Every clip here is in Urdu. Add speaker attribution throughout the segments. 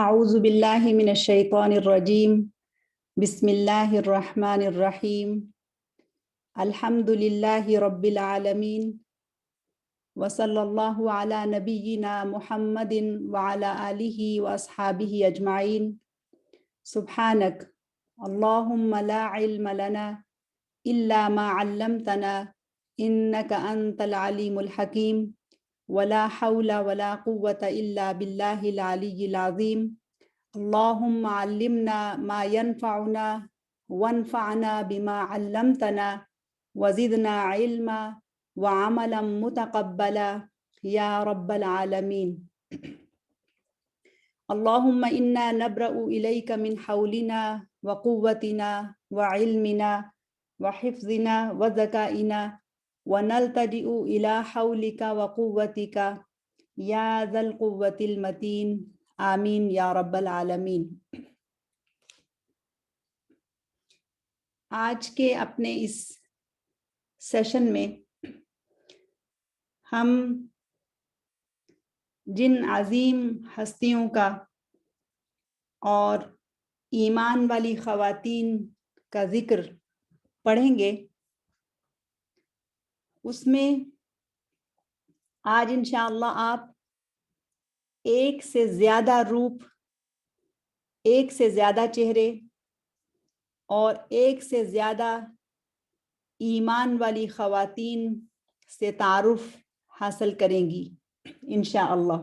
Speaker 1: اعوذ باللہ من الشیطان الرجیم بسم اللہ الرحمن الرحیم الحمد للہ رب العالمین وصلی اللہ علی نبینا محمد وعلی آلہ واصحابہ اجمعین سبحانک اللہم لا علم لنا الا ما علمتنا انک انت العلیم الحکیم ولا حول ولا قوة الا باللہ العلی العظیم اللہم علمنا ما ينفعنا وانفعنا بما علمتنا وزدنا علما وعملا متقبلا یا رب العالمین اللہم انا نبرأ الیک من حولنا وقوتنا وعلمنا وحفظنا وذکائنا ونلتجئ الى حولک وقوتک یا ذا القوة المتین آمین یا رب العالمین۔ آج کے اپنے اس سیشن میں ہم جن عظیم ہستیوں کا اور ایمان والی خواتین کا ذکر پڑھیں گے، اس میں آج انشاءاللہ آپ ایک سے زیادہ روپ، ایک سے زیادہ چہرے اور ایک سے زیادہ ایمان والی خواتین سے تعارف حاصل کریں گی انشاءاللہ۔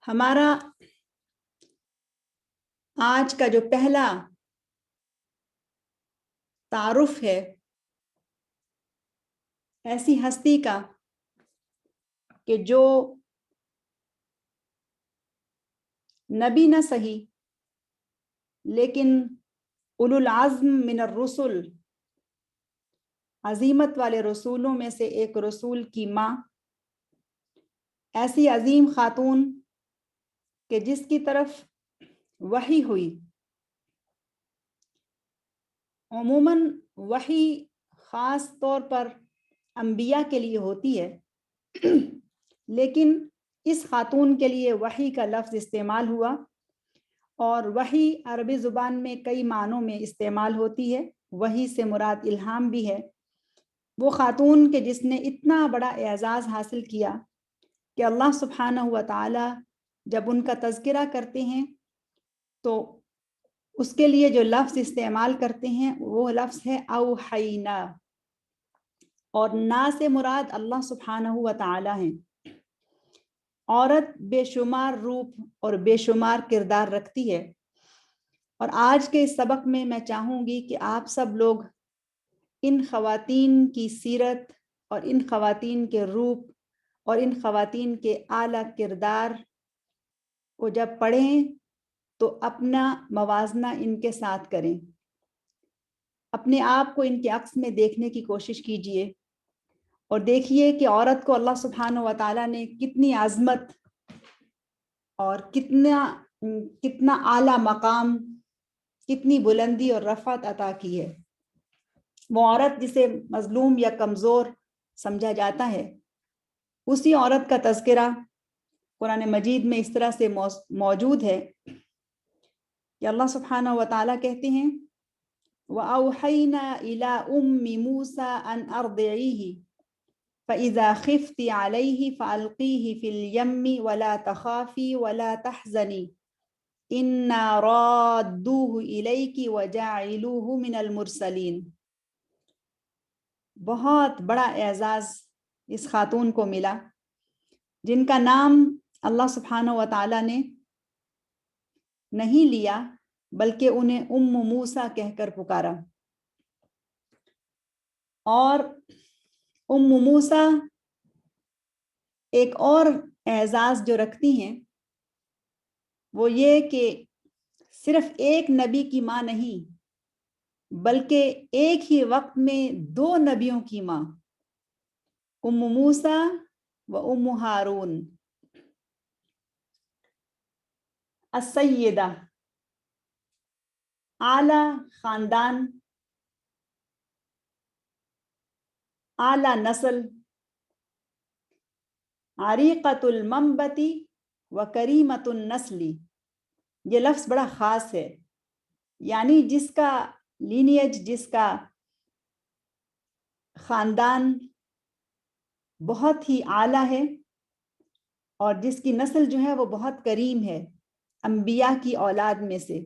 Speaker 1: ہمارا آج کا جو پہلا تعارف ہے ایسی ہستی کا کہ جو نبی نہ صحیح لیکن اولو العزم من الرسل، عظیمت والے رسولوں میں سے ایک رسول کی ماں، ایسی عظیم خاتون کہ جس کی طرف وحی ہوئی۔ عموماً وحی خاص طور پر انبیاء کے لیے ہوتی ہے، لیکن اس خاتون کے لیے وحی کا لفظ استعمال ہوا، اور وحی عربی زبان میں کئی معنوں میں استعمال ہوتی ہے۔ وحی سے مراد الہام بھی ہے۔ وہ خاتون کہ جس نے اتنا بڑا اعزاز حاصل کیا کہ اللہ سبحانہ و تعالی جب ان کا تذکرہ کرتے ہیں تو اس کے لیے جو لفظ استعمال کرتے ہیں وہ لفظ ہے اوحینا، اور نا سے مراد اللہ سبحانہ و تعالی ہیں۔ عورت بے شمار روپ اور بے شمار کردار رکھتی ہے، اور آج کے اس سبق میں میں چاہوں گی کہ آپ سب لوگ ان خواتین کی سیرت اور ان خواتین کے روپ اور ان خواتین کے اعلیٰ کردار کو جب پڑھیں تو اپنا موازنہ ان کے ساتھ کریں، اپنے آپ کو ان کے عکس میں دیکھنے کی کوشش کیجئے، اور دیکھیے کہ عورت کو اللہ سبحانہ و تعالیٰ نے کتنی عظمت اور کتنا اعلیٰ مقام، کتنی بلندی اور رفعت عطا کی ہے۔ وہ عورت جسے مظلوم یا کمزور سمجھا جاتا ہے، اسی عورت کا تذکرہ قرآن مجید میں اس طرح سے موجود ہے کہ اللہ سبحانہ و تعالیٰ کہتے ہیں وَأَوْحَيْنَا إِلَىٰ أُمِّ مُوسَىٰ أَنْ أَرْضِعِيهِ فَإِذَا خِفْتِ عَلَيْهِ فَأَلْقِيهِ فِي الْيَمِّ وَلَا تَخَافِي وَلَا تَحْزَنِي إِنَّا رَادُّوهُ إِلَيْكِ وَجَاعِلُوهُ مِنَ الْمُرْسَلِينَ۔ بہت بڑا اعزاز اس خاتون کو ملا، جن کا نام اللہ سبحانہ و تعالیٰ نے نہیں لیا بلکہ انہیں موسیٰ کہہ کر پکارا۔ اور موسیٰ ایک اور اعزاز جو رکھتی ہیں وہ یہ کہ صرف ایک نبی کی ماں نہیں بلکہ ایک ہی وقت میں دو نبیوں کی ماں، موسیٰ و ہارون۔ السیدہ، اعلیٰ خاندان، اعلیٰ نسل، عریقۃ المنبتی و کریمۃ النسلی، یہ لفظ بڑا خاص ہے، یعنی جس کا لینیج، جس کا خاندان بہت ہی اعلیٰ ہے اور جس کی نسل جو ہے وہ بہت کریم ہے، انبیاء کی اولاد میں سے۔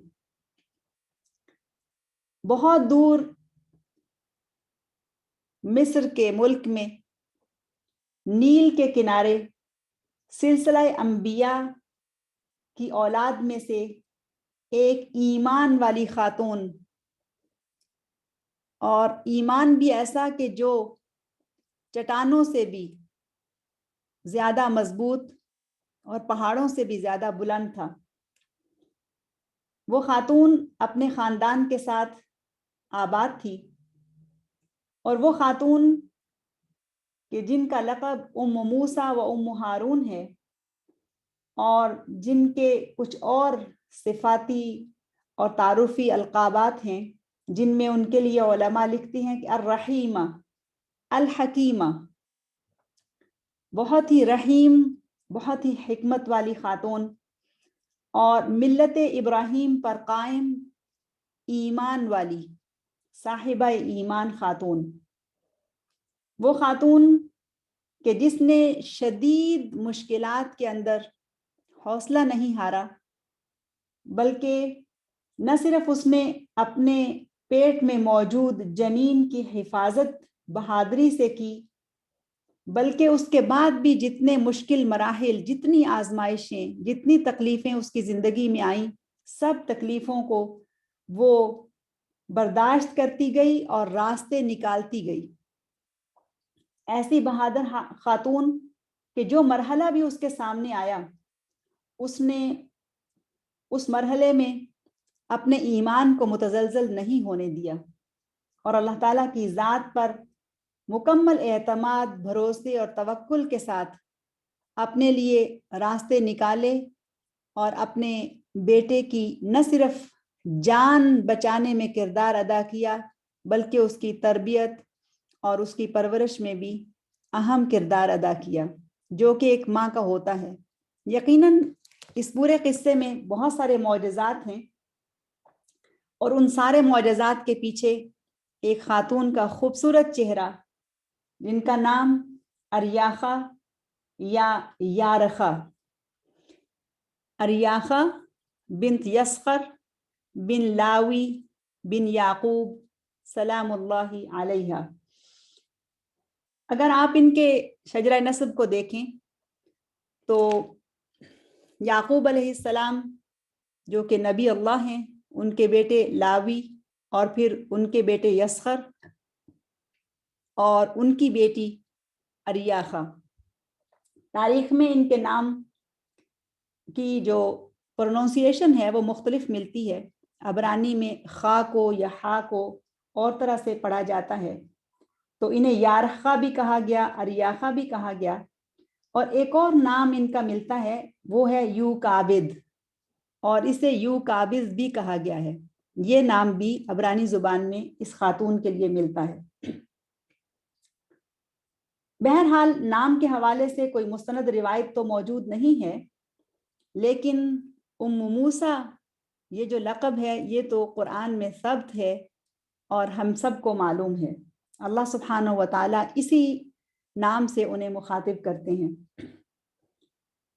Speaker 1: بہت دور مصر کے ملک میں نیل کے کنارے سلسلہ انبیاء کی اولاد میں سے ایک ایمان والی خاتون، اور ایمان بھی ایسا کہ جو چٹانوں سے بھی زیادہ مضبوط اور پہاڑوں سے بھی زیادہ بلند تھا۔ وہ خاتون اپنے خاندان کے ساتھ آباد تھی، اور وہ خاتون کہ جن کا لقب ام موسیٰ و ام ہارون ہے، اور جن کے کچھ اور صفاتی اور تعارفی القابات ہیں، جن میں ان کے لیے علماء لکھتی ہیں کہ الرحیمہ، الحکیمہ، بہت ہی رحیم، بہت ہی حکمت والی خاتون، اور ملت ابراہیم پر قائم ایمان والی صاحبہ ایمان خاتون، وہ خاتون کہ جس نے شدید مشکلات کے اندر حوصلہ نہیں ہارا، بلکہ نہ صرف اس نے اپنے پیٹ میں موجود جنین کی حفاظت بہادری سے کی، بلکہ اس کے بعد بھی جتنے مشکل مراحل، جتنی آزمائشیں، جتنی تکلیفیں اس کی زندگی میں آئیں، سب تکلیفوں کو وہ برداشت کرتی گئی اور راستے نکالتی گئی۔ ایسی بہادر خاتون کہ جو مرحلہ بھی اس کے سامنے آیا، اس نے اس مرحلے میں اپنے ایمان کو متزلزل نہیں ہونے دیا، اور اللہ تعالیٰ کی ذات پر مکمل اعتماد، بھروسے اور توکل کے ساتھ اپنے لیے راستے نکالے، اور اپنے بیٹے کی نہ صرف جان بچانے میں کردار ادا کیا، بلکہ اس کی تربیت اور اس کی پرورش میں بھی اہم کردار ادا کیا، جو کہ ایک ماں کا ہوتا ہے۔ یقیناً اس پورے قصے میں بہت سارے معجزات ہیں، اور ان سارے معجزات کے پیچھے ایک خاتون کا خوبصورت چہرہ، جن کا نام اریاخہ یا یارخہ، اریاخہ بنت یسخر بن لاوی بن یعقوب سلام اللہ علیہ۔ اگر آپ ان کے شجرہ نسب کو دیکھیں تو یعقوب علیہ السلام جو کہ نبی اللہ ہیں، ان کے بیٹے لاوی، اور پھر ان کے بیٹے یسخر، اور ان کی بیٹی اریاخہ۔ تاریخ میں ان کے نام کی جو پروننسیشن ہے وہ مختلف ملتی ہے۔ عبرانی میں خا کو یا ہا کو اور طرح سے پڑھا جاتا ہے، تو انہیں یارخہ بھی کہا گیا، اریاخہ بھی کہا گیا، اور ایک اور نام ان کا ملتا ہے، وہ ہے یوکابد، اور اسے یوکابز بھی کہا گیا ہے۔ یہ نام بھی عبرانی زبان میں اس خاتون کے لیے ملتا ہے۔ بہرحال نام کے حوالے سے کوئی مستند روایت تو موجود نہیں ہے، لیکن ام موسیٰ یہ جو لقب ہے یہ تو قرآن میں ثبت ہے اور ہم سب کو معلوم ہے۔ اللہ سبحانہ و تعالیٰ اسی نام سے انہیں مخاطب کرتے ہیں۔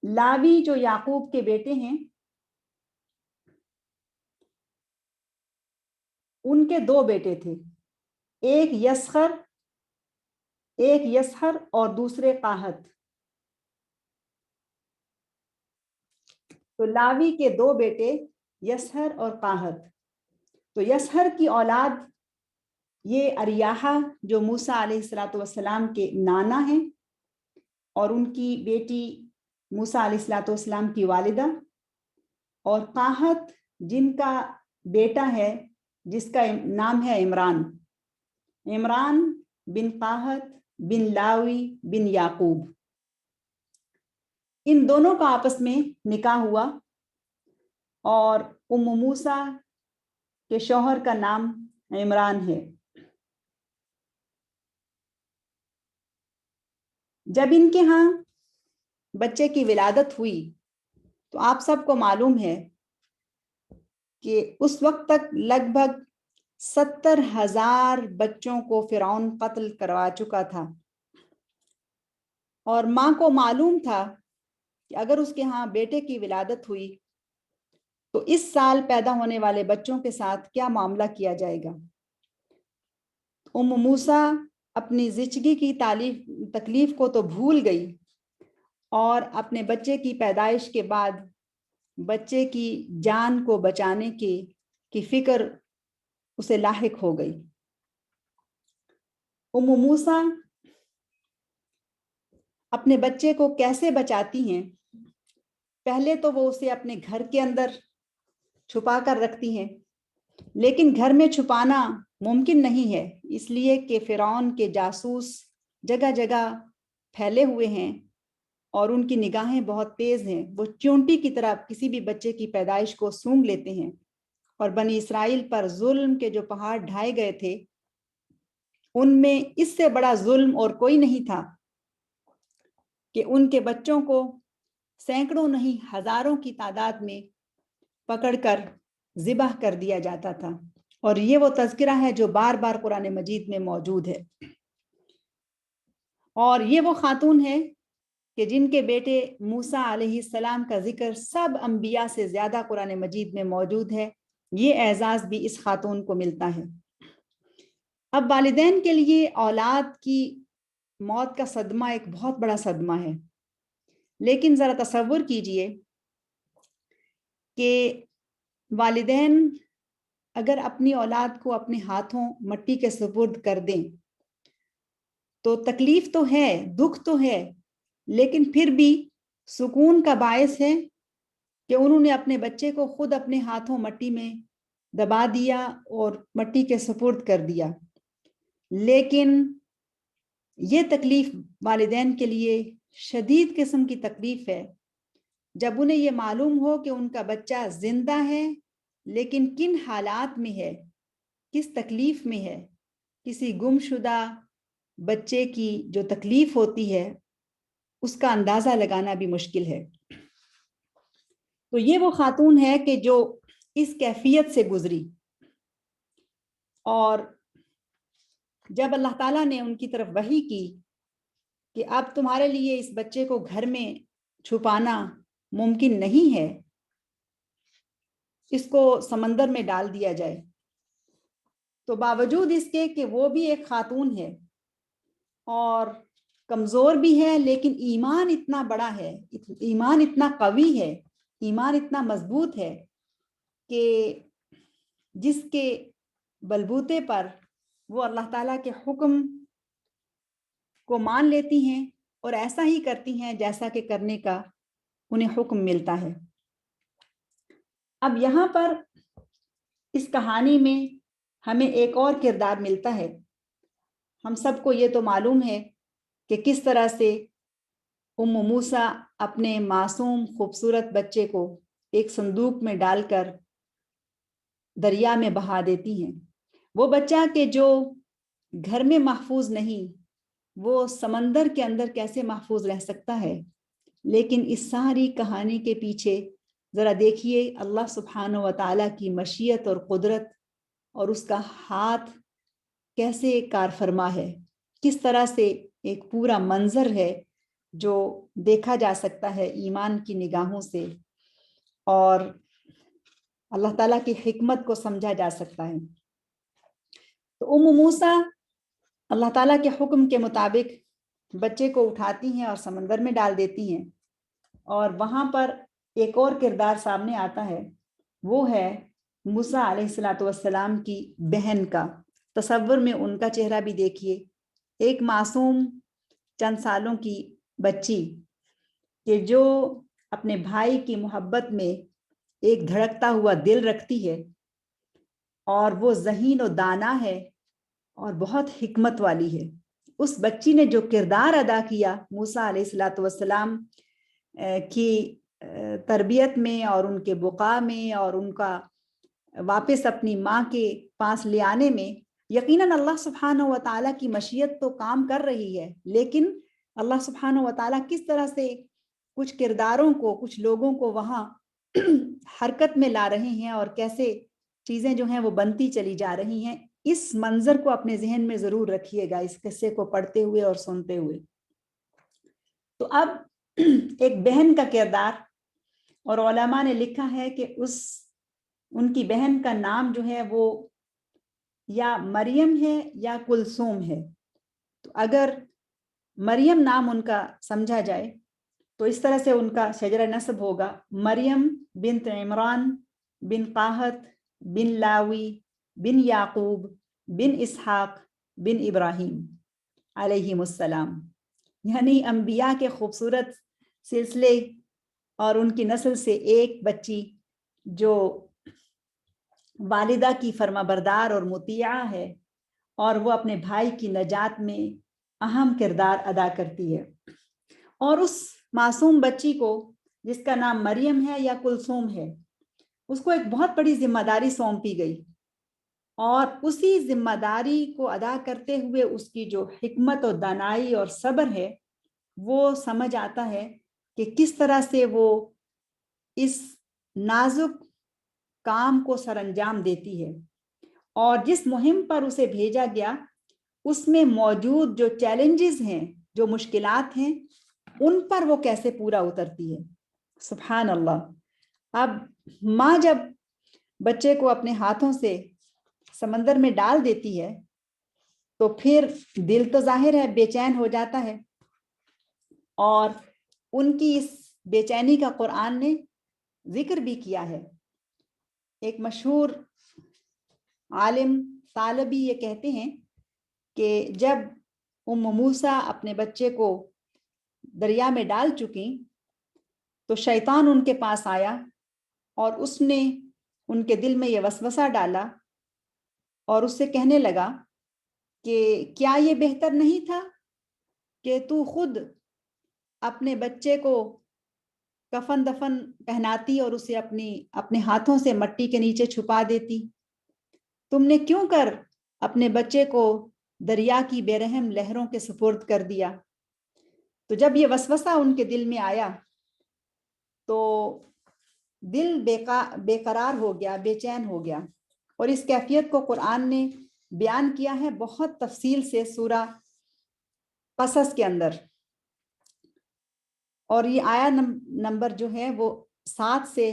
Speaker 1: لاوی جو یعقوب کے بیٹے ہیں، ان کے دو بیٹے تھے، ایک یسخر اور دوسرے قاہت۔ تو لاوی کے دو بیٹے یسخر اور قاہت۔ تو یسخر کی اولاد یہ اریاحہ جو موسیٰ علیہ السلام کے نانا ہیں، اور ان کی بیٹی موسیٰ علیہ السلام کی والدہ، اور قاہت جن کا بیٹا ہے جس کا نام ہے عمران بن قاہت بن لاوی بن یعقوب۔ ان دونوں کا آپس میں نکاح ہوا، اور ام موسیٰ کے شوہر کا نام عمران ہے۔ جب ان کے ہاں بچے کی ولادت ہوئی تو آپ سب کو معلوم ہے کہ اس وقت تک لگ بھگ 70,000 بچوں کو فرعون قتل کروا چکا تھا، اور ماں کو معلوم تھا کہ اگر اس کے ہاں بیٹے کی ولادت ہوئی تو اس سال پیدا ہونے والے بچوں کے ساتھ کیا معاملہ کیا جائے گا۔ موسیٰ اپنی زچگی کی تکلیف کو تو بھول گئی، اور اپنے بچے کی پیدائش کے بعد بچے کی جان کو بچانے کی فکر اسے لاحق ہو گئی۔ موسیٰ اپنے بچے کو کیسے بچاتی ہیں؟ پہلے تو وہ اسے اپنے گھر کے اندر چھپا کر رکھتی ہیں، لیکن گھر میں چھپانا ممکن نہیں ہے، اس لیے کہ فرعون کے جاسوس جگہ جگہ پھیلے ہوئے ہیں اور ان کی نگاہیں بہت تیز ہیں، وہ چونٹی کی طرح کسی بھی بچے کی پیدائش کو سونگھ لیتے ہیں، اور بنی اسرائیل پر ظلم کے جو پہاڑ ڈھائے گئے تھے ان میں اس سے بڑا ظلم اور کوئی نہیں تھا کہ ان کے بچوں کو سینکڑوں نہیں ہزاروں کی تعداد میں پکڑ کر ذبح کر دیا جاتا تھا، اور یہ وہ تذکرہ ہے جو بار بار قرآن مجید میں موجود ہے۔ اور یہ وہ خاتون ہے کہ جن کے بیٹے موسیٰ علیہ السلام کا ذکر سب انبیاء سے زیادہ قرآن مجید میں موجود ہے، یہ اعزاز بھی اس خاتون کو ملتا ہے۔ اب والدین کے لیے اولاد کی موت کا صدمہ ایک بہت بڑا صدمہ ہے، لیکن ذرا تصور کیجئے کہ والدین اگر اپنی اولاد کو اپنے ہاتھوں مٹی کے سپرد کر دیں تو تکلیف تو ہے، دکھ تو ہے، لیکن پھر بھی سکون کا باعث ہے کہ انہوں نے اپنے بچے کو خود اپنے ہاتھوں مٹی میں دبا دیا اور مٹی کے سپرد کر دیا۔ لیکن یہ تکلیف والدین کے لیے شدید قسم کی تکلیف ہے جب انہیں یہ معلوم ہو کہ ان کا بچہ زندہ ہے لیکن کن حالات میں ہے، کس تکلیف میں ہے۔ کسی گم شدہ بچے کی جو تکلیف ہوتی ہے اس کا اندازہ لگانا بھی مشکل ہے۔ تو یہ وہ خاتون ہے کہ جو اس کیفیت سے گزری، اور جب اللہ تعالیٰ نے ان کی طرف وحی کی کہ اب تمہارے لیے اس بچے کو گھر میں چھپانا ممکن نہیں ہے، اس کو سمندر میں ڈال دیا جائے، تو باوجود اس کے کہ وہ بھی ایک خاتون ہے اور کمزور بھی ہے، لیکن ایمان اتنا بڑا ہے، ایمان اتنا قوی ہے، ایمان اتنا مضبوط ہے کہ جس کے بلبوتے پر وہ اللہ تعالیٰ کے حکم کو مان لیتی ہیں اور ایسا ہی کرتی ہیں جیسا کہ کرنے کا انہیں حکم ملتا ہے۔ اب یہاں پر اس کہانی میں ہمیں ایک اور کردار ملتا ہے۔ ہم سب کو یہ تو معلوم ہے کہ کس طرح سے موسیٰ اپنے معصوم خوبصورت بچے کو ایک صندوق میں ڈال کر دریا میں بہا دیتی ہیں۔ وہ بچہ کہ جو گھر میں محفوظ نہیں، وہ سمندر کے اندر کیسے محفوظ رہ سکتا ہے؟ لیکن اس ساری کہانی کے پیچھے ذرا دیکھیے اللہ سبحانہ و تعالیٰ کی مشیت اور قدرت، اور اس کا ہاتھ کیسے کار فرما ہے، کس طرح سے ایک پورا منظر ہے جو دیکھا جا سکتا ہے ایمان کی نگاہوں سے، اور اللہ تعالیٰ کی حکمت کو سمجھا جا سکتا ہے۔ تو موسیٰ اللہ تعالیٰ کے حکم کے مطابق بچے کو اٹھاتی ہیں اور سمندر میں ڈال دیتی ہیں، اور وہاں پر ایک اور کردار سامنے آتا ہے، وہ ہے موسیٰ علیہ السلام کی بہن کا۔ تصور میں ان کا چہرہ بھی دیکھیے، ایک معصوم چند سالوں کی بچی کہ جو اپنے بھائی کی محبت میں ایک دھڑکتا ہوا دل رکھتی ہے، اور وہ ذہین و دانا ہے اور بہت حکمت والی ہے۔ اس بچی نے جو کردار ادا کیا موسیٰ علیہ السلام کی تربیت میں اور ان کے بقا میں اور ان کا واپس اپنی ماں کے پاس لے آنے میں، یقیناً اللہ سبحانہ و تعالیٰ کی مشیت تو کام کر رہی ہے، لیکن اللہ سبحانہ و تعالیٰ کس طرح سے کچھ کرداروں کو، کچھ لوگوں کو وہاں حرکت میں لا رہے ہیں اور کیسے چیزیں جو ہیں وہ بنتی چلی جا رہی ہیں. اس منظر کو اپنے ذہن میں ضرور رکھیے گا اس قصے کو پڑھتے ہوئے اور سنتے ہوئے. تو اب ایک بہن کا کردار، اور علماء نے لکھا ہے کہ ان کی بہن کا نام جو ہے وہ یا مریم ہے یا کلثوم ہے. تو اگر مریم نام ان کا سمجھا جائے تو اس طرح سے ان کا شجرہ نسب ہوگا: مریم بنت عمران بن قاہت بن لاوی بن یعقوب بن اسحاق بن ابراہیم علیہم السلام. یعنی انبیاء کے خوبصورت سلسلے اور ان کی نسل سے ایک بچی جو والدہ کی فرما بردار اور مطیعہ ہے، اور وہ اپنے بھائی کی نجات میں اہم کردار ادا کرتی ہے. اور اس معصوم بچی کو جس کا نام مریم ہے یا کلثوم ہے، اس کو ایک بہت بڑی ذمہ داری سونپی گئی، اور اسی ذمہ داری کو ادا کرتے ہوئے اس کی جو حکمت اور دانائی اور صبر ہے وہ سمجھ آتا ہے کہ کس طرح سے وہ اس نازک کام کو سر انجام دیتی ہے، اور جس مہم پر اسے بھیجا گیا اس میں موجود جو چیلنجز ہیں، جو مشکلات ہیں، ان پر وہ کیسے پورا اترتی ہے. سبحان اللہ. اب ماں جب بچے کو اپنے ہاتھوں سے سمندر میں ڈال دیتی ہے تو پھر دل تو ظاہر ہے بے چین ہو جاتا ہے، اور ان کی اس بے چینی کا قرآن نے ذکر بھی کیا ہے. ایک مشہور عالم طالبی یہ کہتے ہیں کہ جب موسیٰ اپنے بچے کو دریا میں ڈال چکی تو شیطان ان کے پاس آیا اور اس نے ان کے دل میں یہ وسوسہ ڈالا اور اس سے کہنے لگا کہ کیا یہ بہتر نہیں تھا کہ تو خود اپنے بچے کو کفن دفن پہناتی اور اسے اپنے ہاتھوں سے مٹی کے نیچے چھپا دیتی؟ تم نے کیوں کر اپنے بچے کو دریا کی بے رحم لہروں کے سپرد کر دیا؟ تو جب یہ وسوسہ ان کے دل میں آیا تو دل بے قرار ہو گیا، بے چین ہو گیا، اور اس کیفیت کو قرآن نے بیان کیا ہے بہت تفصیل سے سورہ قصص کے اندر. اور یہ آیا نمبر جو ہے وہ 7 سے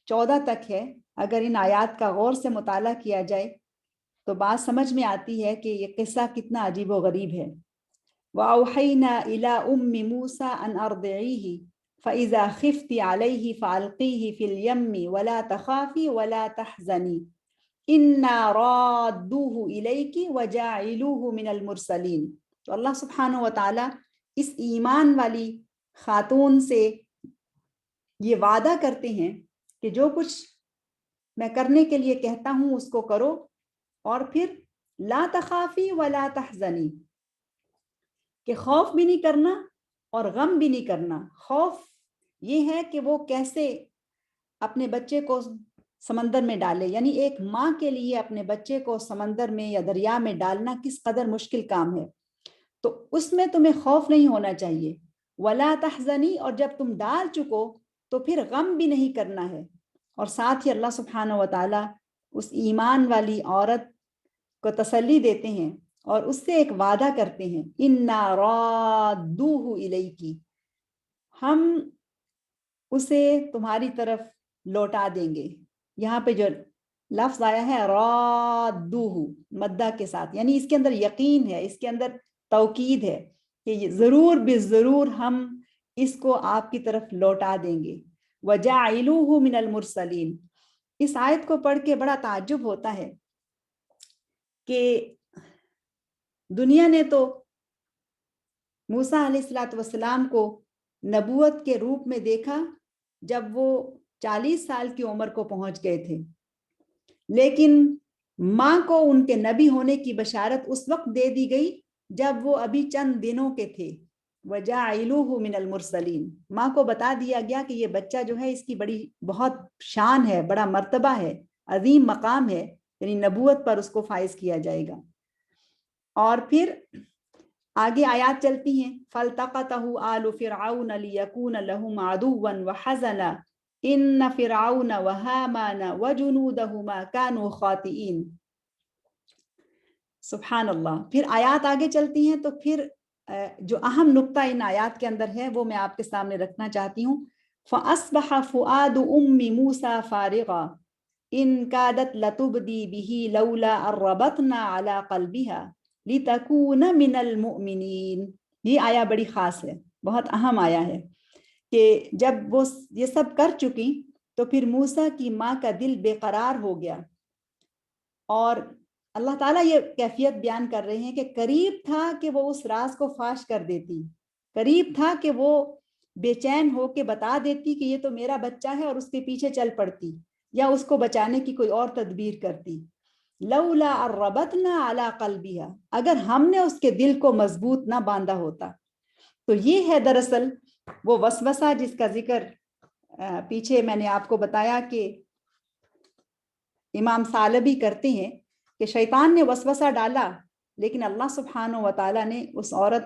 Speaker 1: 14 تک ہے. اگر ان آیات کا غور سے مطالعہ کیا جائے تو بات سمجھ میں آتی ہے کہ یہ قصہ کتنا عجیب و غریب ہے. وَأَوْحَيْنَا إِلَىٰ أُمِّ مُوسَىٰ أَنْ أَرْضِعِيهِ فَإِذَا خِفْتِ عَلَيْهِ فَأَلْقِيهِ فِي الْيَمِّ وَلَا تَخَافِي وَلَا تَحْزَنِي إِنَّا رَادُّوهُ إِلَيْكِ وَجَاعِلُوهُ مِنَ الْمُرْسَلِينَ. تو اللہ سبحانہ وتعالیٰ اس ایمان والی خاتون سے یہ وعدہ کرتے ہیں کہ جو کچھ میں کرنے کے لیے کہتا ہوں اس کو کرو، اور پھر لا تخافی ولا تحزنی، کہ خوف بھی نہیں کرنا اور غم بھی نہیں کرنا. خوف یہ ہے کہ وہ کیسے اپنے بچے کو سمندر میں ڈالے، یعنی ایک ماں کے لیے اپنے بچے کو سمندر میں یا دریا میں ڈالنا کس قدر مشکل کام ہے، تو اس میں تمہیں خوف نہیں ہونا چاہیے. ولا تحزنی، اور جب تم ڈال چکو تو پھر غم بھی نہیں کرنا ہے. اور ساتھ ہی اللہ سبحانہ وتعالیٰ اس ایمان والی عورت کو تسلی دیتے ہیں اور اس سے ایک وعدہ کرتے ہیں، اِنَّا رَادُّوهُ إِلَيْكِ، ہم اسے تمہاری طرف لوٹا دیں گے. یہاں پہ جو لفظ آیا ہے رادوہ مدہ کے ساتھ، یعنی اس کے اندر یقین ہے، اس کے اندر توکید ہے کہ یہ ضرور بضرور ہم اس کو آپ کی طرف لوٹا دیں گے. وَجَعِلُوهُ مِنَ الْمُرْسَلِينَ. اس آیت کو پڑھ کے بڑا تعجب ہوتا ہے کہ دنیا نے تو موسیٰ علیہ السلام کو نبوت کے روپ میں دیکھا جب وہ 40 سال کی عمر کو پہنچ گئے تھے، لیکن ماں کو ان کے نبی ہونے کی بشارت اس وقت دے دی گئی جب وہ ابھی چند دنوں کے تھے. وَجَعِلُوهُ مِنَ الْمُرْسَلِينَ. ماں کو بتا دیا گیا کہ یہ بچہ جو ہے اس کی بڑی بہت شان ہے، بڑا مرتبہ ہے، عظیم مقام ہے، یعنی نبوت پر اس کو فائز کیا جائے گا. اور پھر آگے آیات چلتی ہیں فَالْتَقَطَهُ آلُ فِرْعَوْنَ لِيَكُونَ لَهُمْ عَدُوًّا وَحَزَنًا إِنَّ فِرْعَوْنَ وَهَامَانَ وَجُنُودَهُمَا كَانُوا خَاطِئِينَ۔ سبحان اللہ۔ پھر آیات آگے چلتی ہیں تو پھر جو اہم نقطہ ان آیات کے اندر ہے وہ میں آپ کے سامنے رکھنا چاہتی ہوں۔ فَأَصْبَحَ فُؤَادُ أُمِّ مُوسَى فَارِغًا إِن كَادَتْ لَتُبْدِي بِهِ لَوْلَا أَن رَّبَطْنَا عَلَى قَلْبِهَا لِتَكُونَ مِنَ الْمُؤْمِنِينَ۔ یہ آیا بڑی خاص ہے، بہت اہم آیا ہے کہ جب وہ یہ سب کر چکی تو پھر موسیٰ کی ماں کا دل بے قرار ہو گیا، اور اللہ تعالیٰ یہ کیفیت بیان کر رہے ہیں کہ قریب تھا کہ وہ اس راز کو فاش کر دیتی، قریب تھا کہ وہ بے چین ہو کے بتا دیتی کہ یہ تو میرا بچہ ہے، اور اس کے پیچھے چل پڑتی یا اس کو بچانے کی کوئی اور تدبیر کرتی۔ لولا ربطنا علی قلبها، اگر ہم نے اس کے دل کو مضبوط نہ باندھا ہوتا۔ تو یہ ہے دراصل وہ وسوسہ جس کا ذکر پیچھے میں نے آپ کو بتایا کہ امام ثعلبی کرتے ہیں کہ شیطان نے وسوسہ ڈالا، لیکن اللہ سبحانہ و تعالیٰ نے اس عورت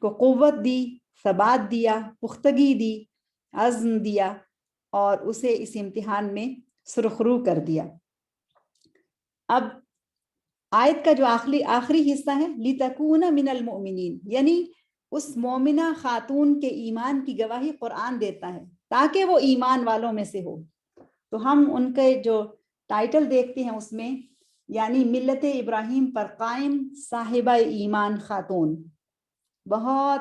Speaker 1: کو قوت دی، ثبات دیا، پختگی دی، عزم دیا، اور اسے اس امتحان میں سرخرو کر دیا۔ اب آیت کا جو آخری حصہ ہے لِتَكُونَ مِنَ الْمُؤْمِنِينَ، یعنی اس مومنہ خاتون کے ایمان کی گواہی قرآن دیتا ہے تاکہ وہ ایمان والوں میں سے ہو۔ تو ہم ان کے جو ٹائٹل دیکھتے ہیں اس میں یعنی ملت ابراہیم پر قائم صاحبہ ایمان خاتون، بہت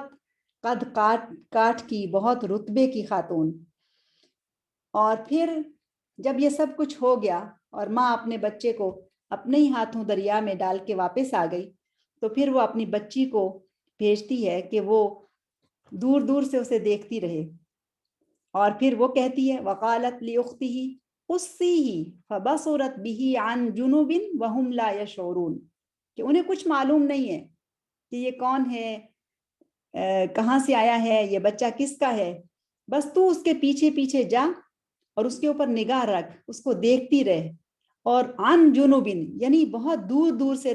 Speaker 1: قد کاٹ کی، بہت رتبے کی خاتون۔ اور پھر جب یہ سب کچھ ہو گیا اور ماں اپنے بچے کو اپنے ہی ہاتھوں دریا میں ڈال کے واپس آ گئی، تو پھر وہ اپنی بچی کو بھیجتی ہے کہ وہ دور دور سے اسے دیکھتی رہے، اور پھر وہ کہتی ہے وقالت لأختہ قصیہ فبصرت بہ عن جنوب وہم لا یشعرون، کہ انہیں کچھ معلوم نہیں ہے کہ یہ کون ہے، کہاں سے آیا ہے، یہ بچہ کس کا ہے، بس تو اس کے پیچھے پیچھے جا اور اس کے اوپر نگاہ رکھ، اس کو دیکھتی رہ، اور عن جنوب یعنی بہت دور دور سے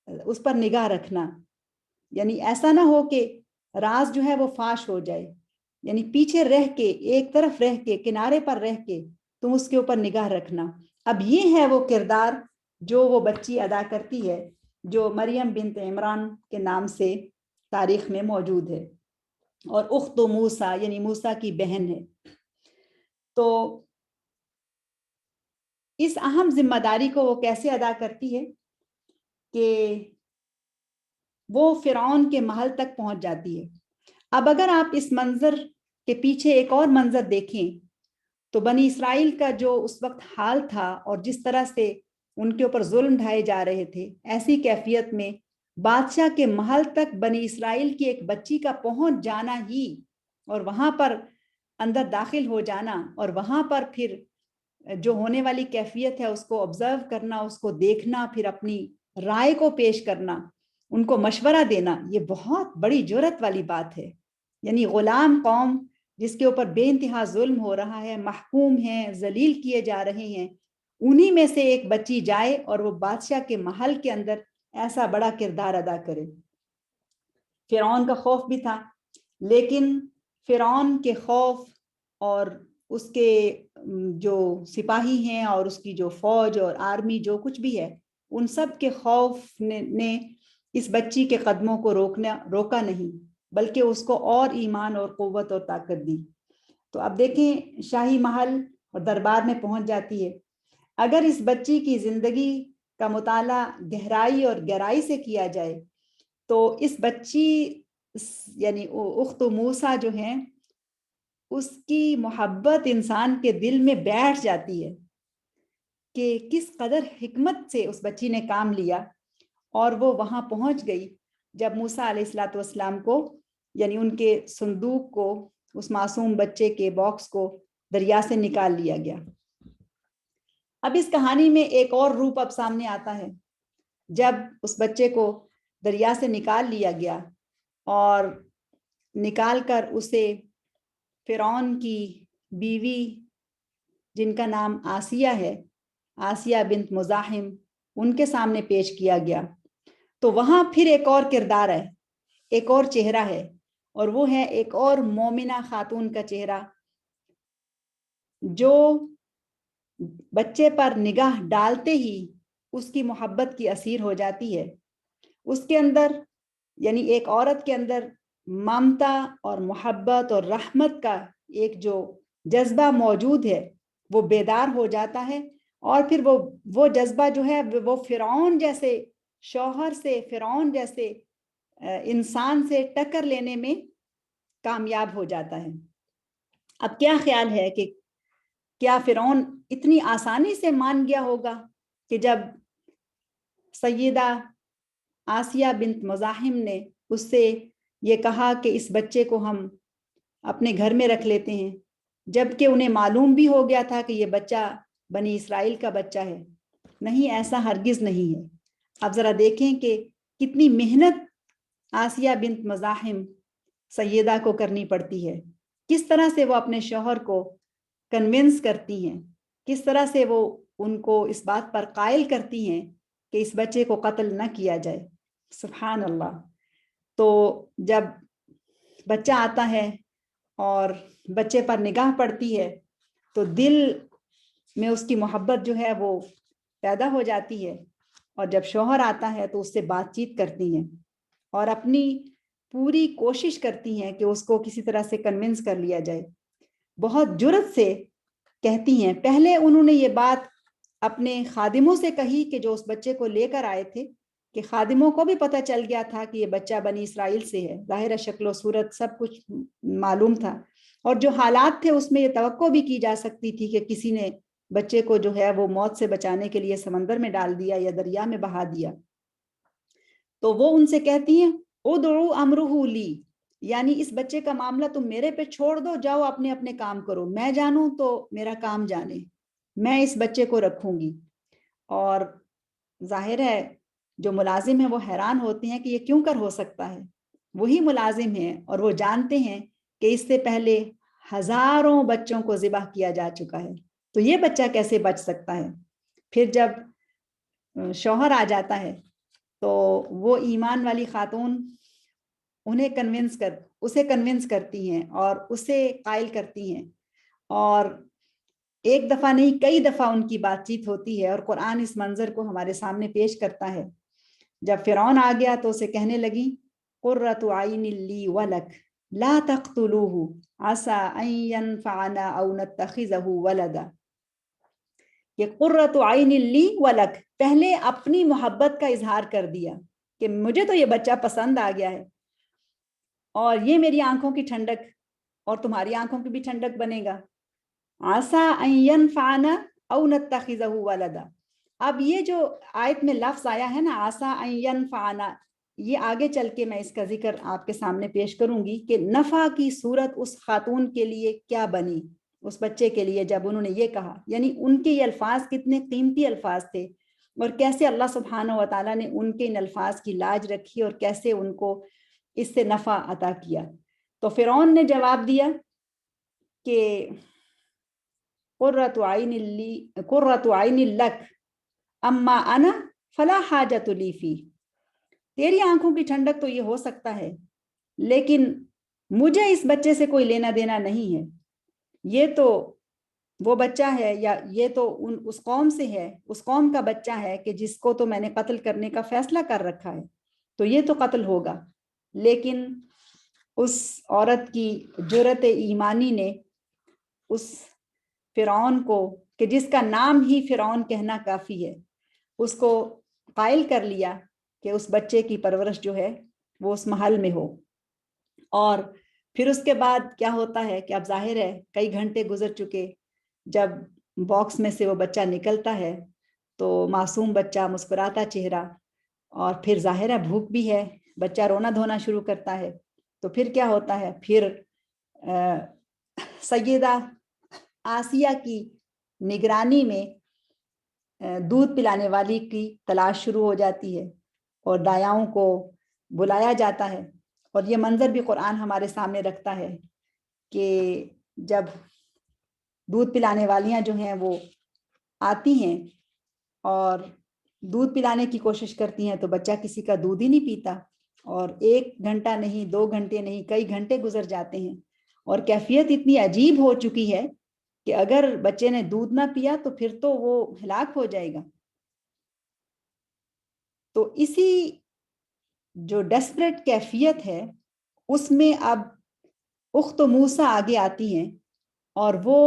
Speaker 1: اس پر نگاہ رکھنا، یعنی ایسا نہ ہو کہ راز جو ہے وہ فاش ہو جائے، یعنی پیچھے رہ کے، ایک طرف رہ کے، کنارے پر رہ کے تم اس کے اوپر نگاہ رکھنا۔ اب یہ ہے وہ کردار جو وہ بچی ادا کرتی ہے، جو مریم بنت عمران کے نام سے تاریخ میں موجود ہے، اور اخت موسیٰ یعنی موسیٰ کی بہن ہے۔ تو اس اہم ذمہ داری کو وہ کیسے ادا کرتی ہے کہ وہ فرعون کے محل تک پہنچ جاتی ہے۔ اب اگر آپ اس منظر کے پیچھے ایک اور منظر دیکھیں تو بنی اسرائیل کا جو اس وقت حال تھا اور جس طرح سے ان کے اوپر ظلم ڈھائے جا رہے تھے، ایسی کیفیت میں بادشاہ کے محل تک بنی اسرائیل کی ایک بچی کا پہنچ جانا ہی، اور وہاں پر اندر داخل ہو جانا، اور وہاں پر پھر جو ہونے والی کیفیت ہے اس کو آبزرو کرنا، اس کو دیکھنا، پھر اپنی رائے کو پیش کرنا، ان کو مشورہ دینا، یہ بہت بڑی جرأت والی بات ہے۔ یعنی غلام قوم جس کے اوپر بے انتہا ظلم ہو رہا ہے، محکوم ہیں، ذلیل کیے جا رہے ہیں، انہی میں سے ایک بچی جائے اور وہ بادشاہ کے محل کے اندر ایسا بڑا کردار ادا کرے۔ فرعون کا خوف بھی تھا، لیکن فرعون کے خوف اور اس کے جو سپاہی ہیں اور اس کی جو فوج اور آرمی جو کچھ بھی ہے، ان سب کے خوف نے اس بچی کے قدموں کو روکا نہیں، بلکہ اس کو اور ایمان اور قوت اور طاقت دی۔ تو اب دیکھیں شاہی محل اور دربار میں پہنچ جاتی ہے۔ اگر اس بچی کی زندگی کا مطالعہ گہرائی اور گہرائی سے کیا جائے تو اس بچی یعنی اخت موسیٰ جو ہیں، اس کی محبت انسان کے دل میں بیٹھ جاتی ہے کہ کس قدر حکمت سے اس بچی نے کام لیا، اور وہ وہاں پہنچ گئی جب موسیٰ علیہ الصلوۃ والسلام کو یعنی ان کے صندوق کو، اس معصوم بچے کے باکس کو دریا سے نکال لیا گیا۔ اب اس کہانی میں ایک اور روپ اب سامنے آتا ہے۔ جب اس بچے کو دریا سے نکال لیا گیا اور نکال کر اسے فرعون کی بیوی جن کا نام آسیہ ہے، آسیہ بنت مزاحم، ان کے سامنے پیش کیا گیا، تو وہاں پھر ایک اور کردار ہے، ایک اور چہرہ ہے، اور وہ ہے ایک اور مومنہ خاتون کا چہرہ جو بچے پر نگاہ ڈالتے ہی اس کی محبت کی اسیر ہو جاتی ہے. اس کے اندر یعنی ایک عورت کے اندر ممتا اور محبت اور رحمت کا ایک جو جذبہ موجود ہے وہ بیدار ہو جاتا ہے، اور پھر وہ جذبہ جو ہے وہ فرعون جیسے شوہر سے، فرعون جیسے انسان سے ٹکر لینے میں کامیاب ہو جاتا ہے. اب کیا خیال ہے کہ کیا فرعون اتنی آسانی سے مان گیا ہوگا کہ جب سیدہ آسیہ بنت مزاحم نے اس سے یہ کہا کہ اس بچے کو ہم اپنے گھر میں رکھ لیتے ہیں، جبکہ انہیں معلوم بھی ہو گیا تھا کہ یہ بچہ بنی اسرائیل کا بچہ ہے؟ نہیں، ایسا ہرگز نہیں ہے. اب ذرا دیکھیں کہ کتنی محنت آسیہ بنت مزاحم سیدہ کو کرنی پڑتی ہے، کس طرح سے وہ اپنے شوہر کو کنونس کرتی ہیں، کس طرح سے وہ ان کو اس بات پر قائل کرتی ہیں کہ اس بچے کو قتل نہ کیا جائے. سبحان اللہ. تو جب بچہ آتا ہے اور بچے پر نگاہ پڑتی ہے تو دل میں اس کی محبت جو ہے وہ پیدا ہو جاتی ہے، اور جب شوہر آتا ہے تو اس سے بات چیت کرتی ہیں اور اپنی پوری کوشش کرتی ہیں کہ اس کو کسی طرح سے کنونس کر لیا جائے. بہت جرت سے کہتی ہیں. پہلے انہوں نے یہ بات اپنے خادموں سے کہی کہ جو اس بچے کو لے کر آئے تھے، کہ خادموں کو بھی پتہ چل گیا تھا کہ یہ بچہ بنی اسرائیل سے ہے، ظاہر شکل و صورت سب کچھ معلوم تھا، اور جو حالات تھے اس میں یہ توقع بھی کی جا سکتی تھی کہ کسی نے بچے کو جو ہے وہ موت سے بچانے کے لیے سمندر میں ڈال دیا یا دریا میں بہا دیا. تو وہ ان سے کہتی ہیں ادعو امرہ لی، یعنی اس بچے کا معاملہ تم میرے پہ چھوڑ دو، جاؤ اپنے اپنے کام کرو، میں جانوں تو میرا کام جانے، میں اس بچے کو رکھوں گی. اور ظاہر ہے جو ملازم ہیں وہ حیران ہوتے ہیں کہ یہ کیوں کر ہو سکتا ہے. وہی ملازم ہیں اور وہ جانتے ہیں کہ اس سے پہلے ہزاروں بچوں کو ذبح کیا جا چکا ہے، تو یہ بچہ کیسے بچ سکتا ہے. پھر جب شوہر آ جاتا ہے تو وہ ایمان والی خاتون اسے کنونس کرتی ہیں اور اسے قائل کرتی ہیں، اور ایک دفعہ نہیں کئی دفعہ ان کی بات چیت ہوتی ہے، اور قرآن اس منظر کو ہمارے سامنے پیش کرتا ہے. جب فرعون آ گیا تو اسے کہنے لگی قرۃ عین لی ولک لا تقتلوہ عسى ان ينفعنا او نتخذہ ولدا. کہ قرۃ عین لی ولک، پہلے اپنی محبت کا اظہار کر دیا کہ مجھے تو یہ بچہ پسند آ گیا ہے، اور یہ میری آنکھوں کی ٹھنڈک اور تمہاری آنکھوں کی بھی ٹھنڈک بنے گا. عسى ان ينفعنا او نتخذہ ولدا. اب یہ جو آیت میں لفظ آیا ہے نا عسى ان ينفعنا، یہ آگے چل کے میں اس کا ذکر آپ کے سامنے پیش کروں گی کہ نفع کی صورت اس خاتون کے لیے کیا بنی اس بچے کے لیے جب انہوں نے یہ کہا. یعنی ان کے یہ الفاظ کتنے قیمتی الفاظ تھے، اور کیسے اللہ سبحانہ و تعالیٰ نے ان کے ان الفاظ کی لاج رکھی اور کیسے ان کو اس سے نفع عطا کیا. تو فرعون نے جواب دیا کہ قرۃ عین لک اما انا فلا حاجۃ لی فی. تیری آنکھوں کی ٹھنڈک تو یہ ہو سکتا ہے، لیکن مجھے اس بچے سے کوئی لینا دینا نہیں ہے. یہ تو وہ بچہ ہے، یا یہ تو اس قوم سے ہے، اس قوم کا بچہ ہے کہ جس کو تو میں نے قتل کرنے کا فیصلہ کر رکھا ہے، تو یہ تو قتل ہوگا. لیکن اس عورت کی جرأت ایمانی نے اس فرعون کو، کہ جس کا نام ہی فرعون کہنا کافی ہے، اس کو قائل کر لیا کہ اس بچے کی پرورش جو ہے وہ اس محل میں ہو. اور پھر اس کے بعد کیا ہوتا ہے کہ اب ظاہر ہے کئی گھنٹے گزر چکے، جب باکس میں سے وہ بچہ نکلتا ہے تو معصوم بچہ، مسکراتا چہرہ، اور پھر ظاہر ہے بھوک بھی ہے، بچہ رونا دھونا شروع کرتا ہے. تو پھر کیا ہوتا ہے، پھر سیدہ آسیہ کی نگرانی میں دودھ پلانے والی کی تلاش شروع ہو جاتی ہے، اور دایاؤں کو بلایا جاتا ہے. اور یہ منظر بھی قرآن ہمارے سامنے رکھتا ہے کہ جب دودھ پلانے والیاں جو ہیں وہ آتی ہیں اور دودھ پلانے کی کوشش کرتی ہیں تو بچہ کسی کا دودھ ہی نہیں پیتا، اور 1 گھنٹہ نہیں، 2 گھنٹے نہیں، کئی گھنٹے گزر جاتے ہیں، اور کیفیت اتنی عجیب ہو چکی ہے کہ اگر بچے نے دودھ نہ پیا تو پھر تو وہ ہلاک ہو جائے گا۔ تو اسی جو ڈیسپریٹ کیفیت ہے اس میں اب اخت موسیٰ آگے آتی ہیں، اور وہ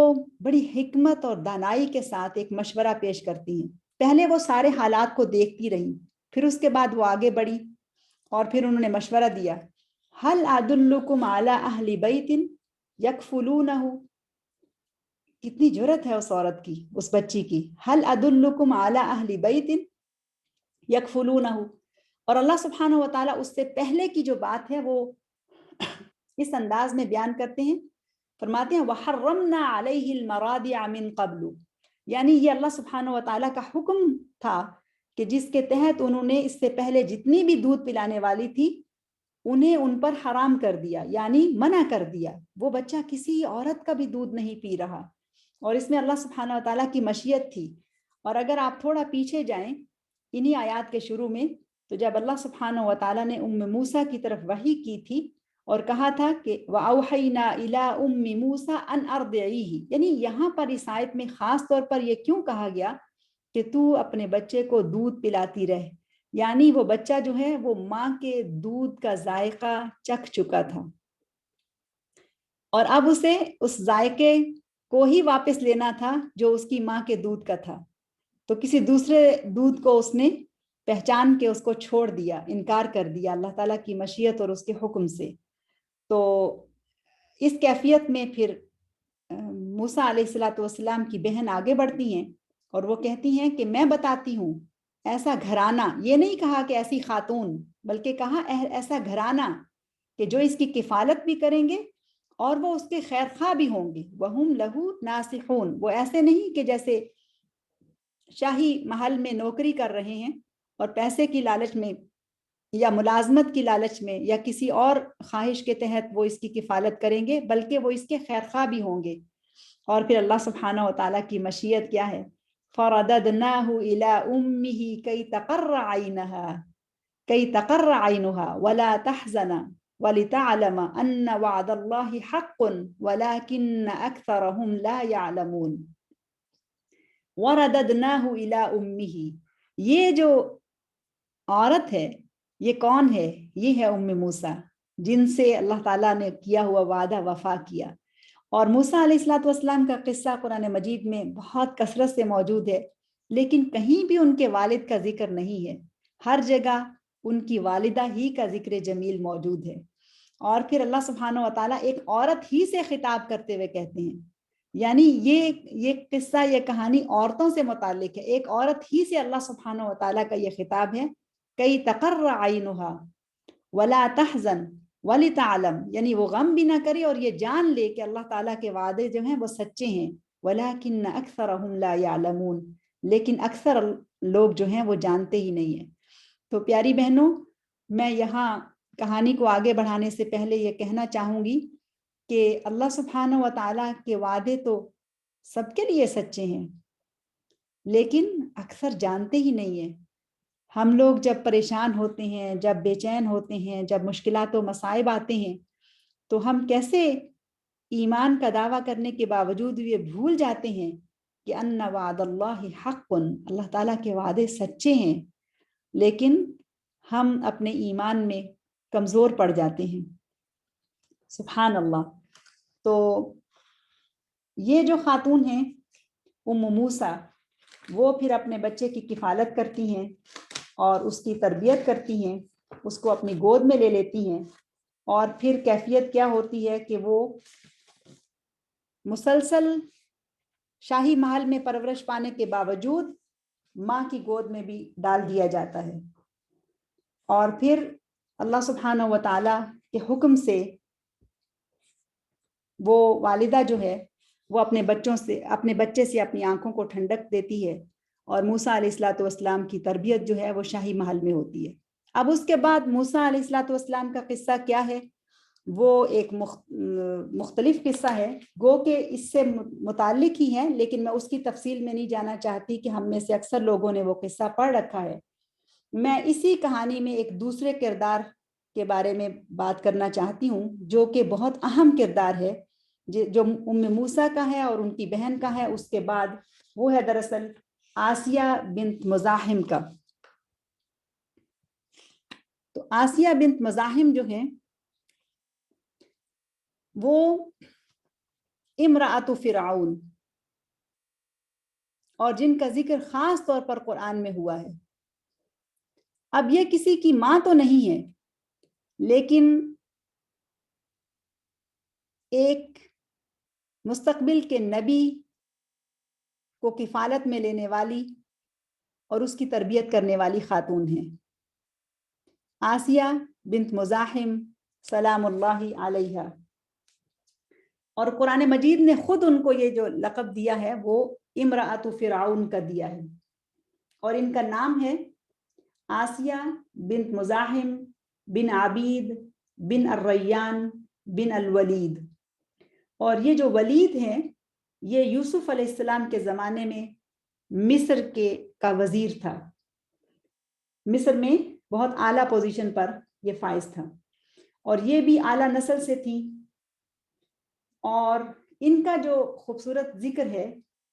Speaker 1: بڑی حکمت اور دانائی کے ساتھ ایک مشورہ پیش کرتی ہیں۔ پہلے وہ سارے حالات کو دیکھتی رہیں، پھر اس کے بعد وہ آگے بڑھی اور پھر انہوں نے مشورہ دیا، هل ادلکم علی اہل بیت یکفلونہ، کتنی جرأت ہے اس عورت کی، اس بچی کی، هل ادلکم علی اہل بیت یکفلونہ، اور اللہ سبحانہ و تعالیٰ اس سے پہلے کی جو بات ہے وہ اس انداز میں بیان کرتے ہیں، فرماتے ہیں وَحَرَّمْنَا عَلَيْهِ الْمَرَاضِعَ مِن قَبْلُ، یعنی یہ اللہ سبحانہ و تعالیٰ کا حکم تھا کہ جس کے تحت انہوں نے اس سے پہلے جتنی بھی دودھ پلانے والی تھی انہیں ان پر حرام کر دیا، یعنی منع کر دیا، وہ بچہ کسی عورت کا بھی دودھ نہیں پی رہا، اور اس میں اللہ سبحانہ و تعالیٰ کی مشیت تھی۔ اور اگر آپ تھوڑا پیچھے جائیں انہی آیات کے شروع میں، تو جب اللہ سبحانہ و تعالیٰ نے موسیٰ کی طرف وحی کی تھی اور کہا تھا کہ وَأَوْحَيْنَا إِلَىٰ أُمِّ مُوسَىٰ أَنْ أَرْضِعِيهِ، یعنی یہاں پر اس آیت میں خاص طور پر یہ کیوں کہا گیا کہ تو اپنے بچے کو دودھ پلاتی رہ، یعنی وہ بچہ جو ہے وہ ماں کے دودھ کا ذائقہ چکھ چکا تھا، اور اب اسے اس ذائقے کو ہی واپس لینا تھا جو اس کی ماں کے دودھ کا تھا، تو کسی دوسرے دودھ کو اس نے پہچان کے اس کو چھوڑ دیا، انکار کر دیا اللہ تعالیٰ کی مشیت اور اس کے حکم سے۔ تو اس کیفیت میں پھر موسیٰ علیہ السلام کی بہن آگے بڑھتی ہیں اور وہ کہتی ہیں کہ میں بتاتی ہوں ایسا گھرانہ، یہ نہیں کہا کہ ایسی خاتون، بلکہ کہا ایسا گھرانہ کہ جو اس کی کفالت بھی کریں گے اور وہ اس کے خیر خواہ بھی ہوں گے، وَهُمْ لَهُ نَاصِحُونَ، وہ ایسے نہیں کہ جیسے شاہی محل میں نوکری کر رہے ہیں اور پیسے کی لالچ میں یا ملازمت کی لالچ میں یا کسی اور خواہش کے تحت وہ اس کی کفالت کریں گے، بلکہ وہ اس کے خیر خواہ بھی ہوں گے۔ اور پھر اللہ سبحانہ و تعالیٰ کی مشیت کیا ہے، فَرَدَدْنَاهُ إِلَىٰ أُمِّهِ كَيْ تَقَرَّ عَيْنُهَا وَلَا تَحْزَنَ وَلِتَعْلَمَ أَنَّ وَعْدَ اللَّهِ حَقٌّ وَلَكِنَّ أَكْثَرَهُمْ لَا يَعْلَمُونَ۔ وَرَدَدْنَاهُ إِلَىٰ أُمِّهِ، یہ جو عورت ہے یہ کون ہے؟ یہ ہے موسیٰ، جن سے اللہ تعالیٰ نے کیا ہوا وعدہ وفا کیا۔ اور موسیٰ علیہ السلام کا قصہ قرآن مجید میں بہت کثرت سے موجود ہے، لیکن کہیں بھی ان کے والد کا ذکر نہیں ہے، ہر جگہ ان کی والدہ ہی کا ذکر جمیل موجود ہے۔ اور پھر اللہ سبحانہ و تعالیٰ ایک عورت ہی سے خطاب کرتے ہوئے کہتے ہیں، یعنی یہ قصہ، یہ کہانی عورتوں سے متعلق ہے، ایک عورت ہی سے اللہ سبحانہ و تعالیٰ کا یہ خطاب ہے، کئی تقر عینہا ولا تحزن ولتعلم، یعنی وہ غم بھی نہ کرے اور یہ جان لے کہ اللہ تعالیٰ کے وعدے جو ہیں وہ سچے ہیں، ولکن اکثرہم لا یعلمون، لیکن اکثر لوگ جو ہیں وہ جانتے ہی نہیں ہیں۔ تو پیاری بہنوں، میں یہاں کہانی کو آگے بڑھانے سے پہلے یہ کہنا چاہوں گی کہ اللہ سبحانہ و تعالیٰ کے وعدے تو سب کے لیے سچے ہیں، لیکن اکثر جانتے ہی نہیں ہیں۔ ہم لوگ جب پریشان ہوتے ہیں، جب بے چین ہوتے ہیں، جب مشکلات و مصائب آتے ہیں، تو ہم کیسے ایمان کا دعویٰ کرنے کے باوجود یہ بھول جاتے ہیں کہ ان وعد اللہ حق، اللہ تعالیٰ کے وعدے سچے ہیں، لیکن ہم اپنے ایمان میں کمزور پڑ جاتے ہیں۔ سبحان اللہ۔ تو یہ جو خاتون ہیں موسیٰ، وہ پھر اپنے بچے کی کفالت کرتی ہیں اور اس کی تربیت کرتی ہیں، اس کو اپنی گود میں لے لیتی ہیں، اور پھر کیفیت کیا ہوتی ہے کہ وہ مسلسل شاہی محل میں پرورش پانے کے باوجود ماں کی گود میں بھی ڈال دیا جاتا ہے، اور پھر اللہ سبحانہ و تعالیٰ کے حکم سے وہ والدہ جو ہے وہ اپنے بچے سے اپنی آنکھوں کو ٹھنڈک دیتی ہے، اور موسیٰ علیہ السلام کی تربیت جو ہے وہ شاہی محل میں ہوتی ہے۔ اب اس کے بعد موسیٰ علیہ السلام کا قصہ کیا ہے، وہ ایک مختلف قصہ ہے، گو کہ اس سے متعلق ہی ہے، لیکن میں اس کی تفصیل میں نہیں جانا چاہتی کہ ہم میں سے اکثر لوگوں نے وہ قصہ پڑھ رکھا ہے۔ میں اسی کہانی میں ایک دوسرے کردار کے بارے میں بات کرنا چاہتی ہوں جو کہ بہت اہم کردار ہے، جو موسیٰ کا ہے اور ان کی بہن کا ہے۔ اس کے بعد وہ ہے دراصل آسیہ بنت مزاحم کا۔ تو آسیہ بنت مزاحم جو ہیں وہ امرأۃ فرعون، اور جن کا ذکر خاص طور پر قرآن میں ہوا ہے۔ اب یہ کسی کی ماں تو نہیں ہے، لیکن ایک مستقبل کے نبی کو کفالت میں لینے والی اور اس کی تربیت کرنے والی خاتون ہیں، آسیہ بنت مزاحم سلام اللہ علیہا۔ اور قرآن مجید نے خود ان کو یہ جو لقب دیا ہے وہ امرأۃ فرعون کا دیا ہے، اور ان کا نام ہے آسیہ بنت مزاحم بن عبید بن الریان بن الولید۔ اور یہ جو ولید ہیں یہ یوسف علیہ السلام کے زمانے میں مصر کا وزیر تھا، مصر میں بہت اعلیٰ پوزیشن پر یہ فائز تھا، اور یہ بھی اعلیٰ نسل سے تھی۔ اور ان کا جو خوبصورت ذکر ہے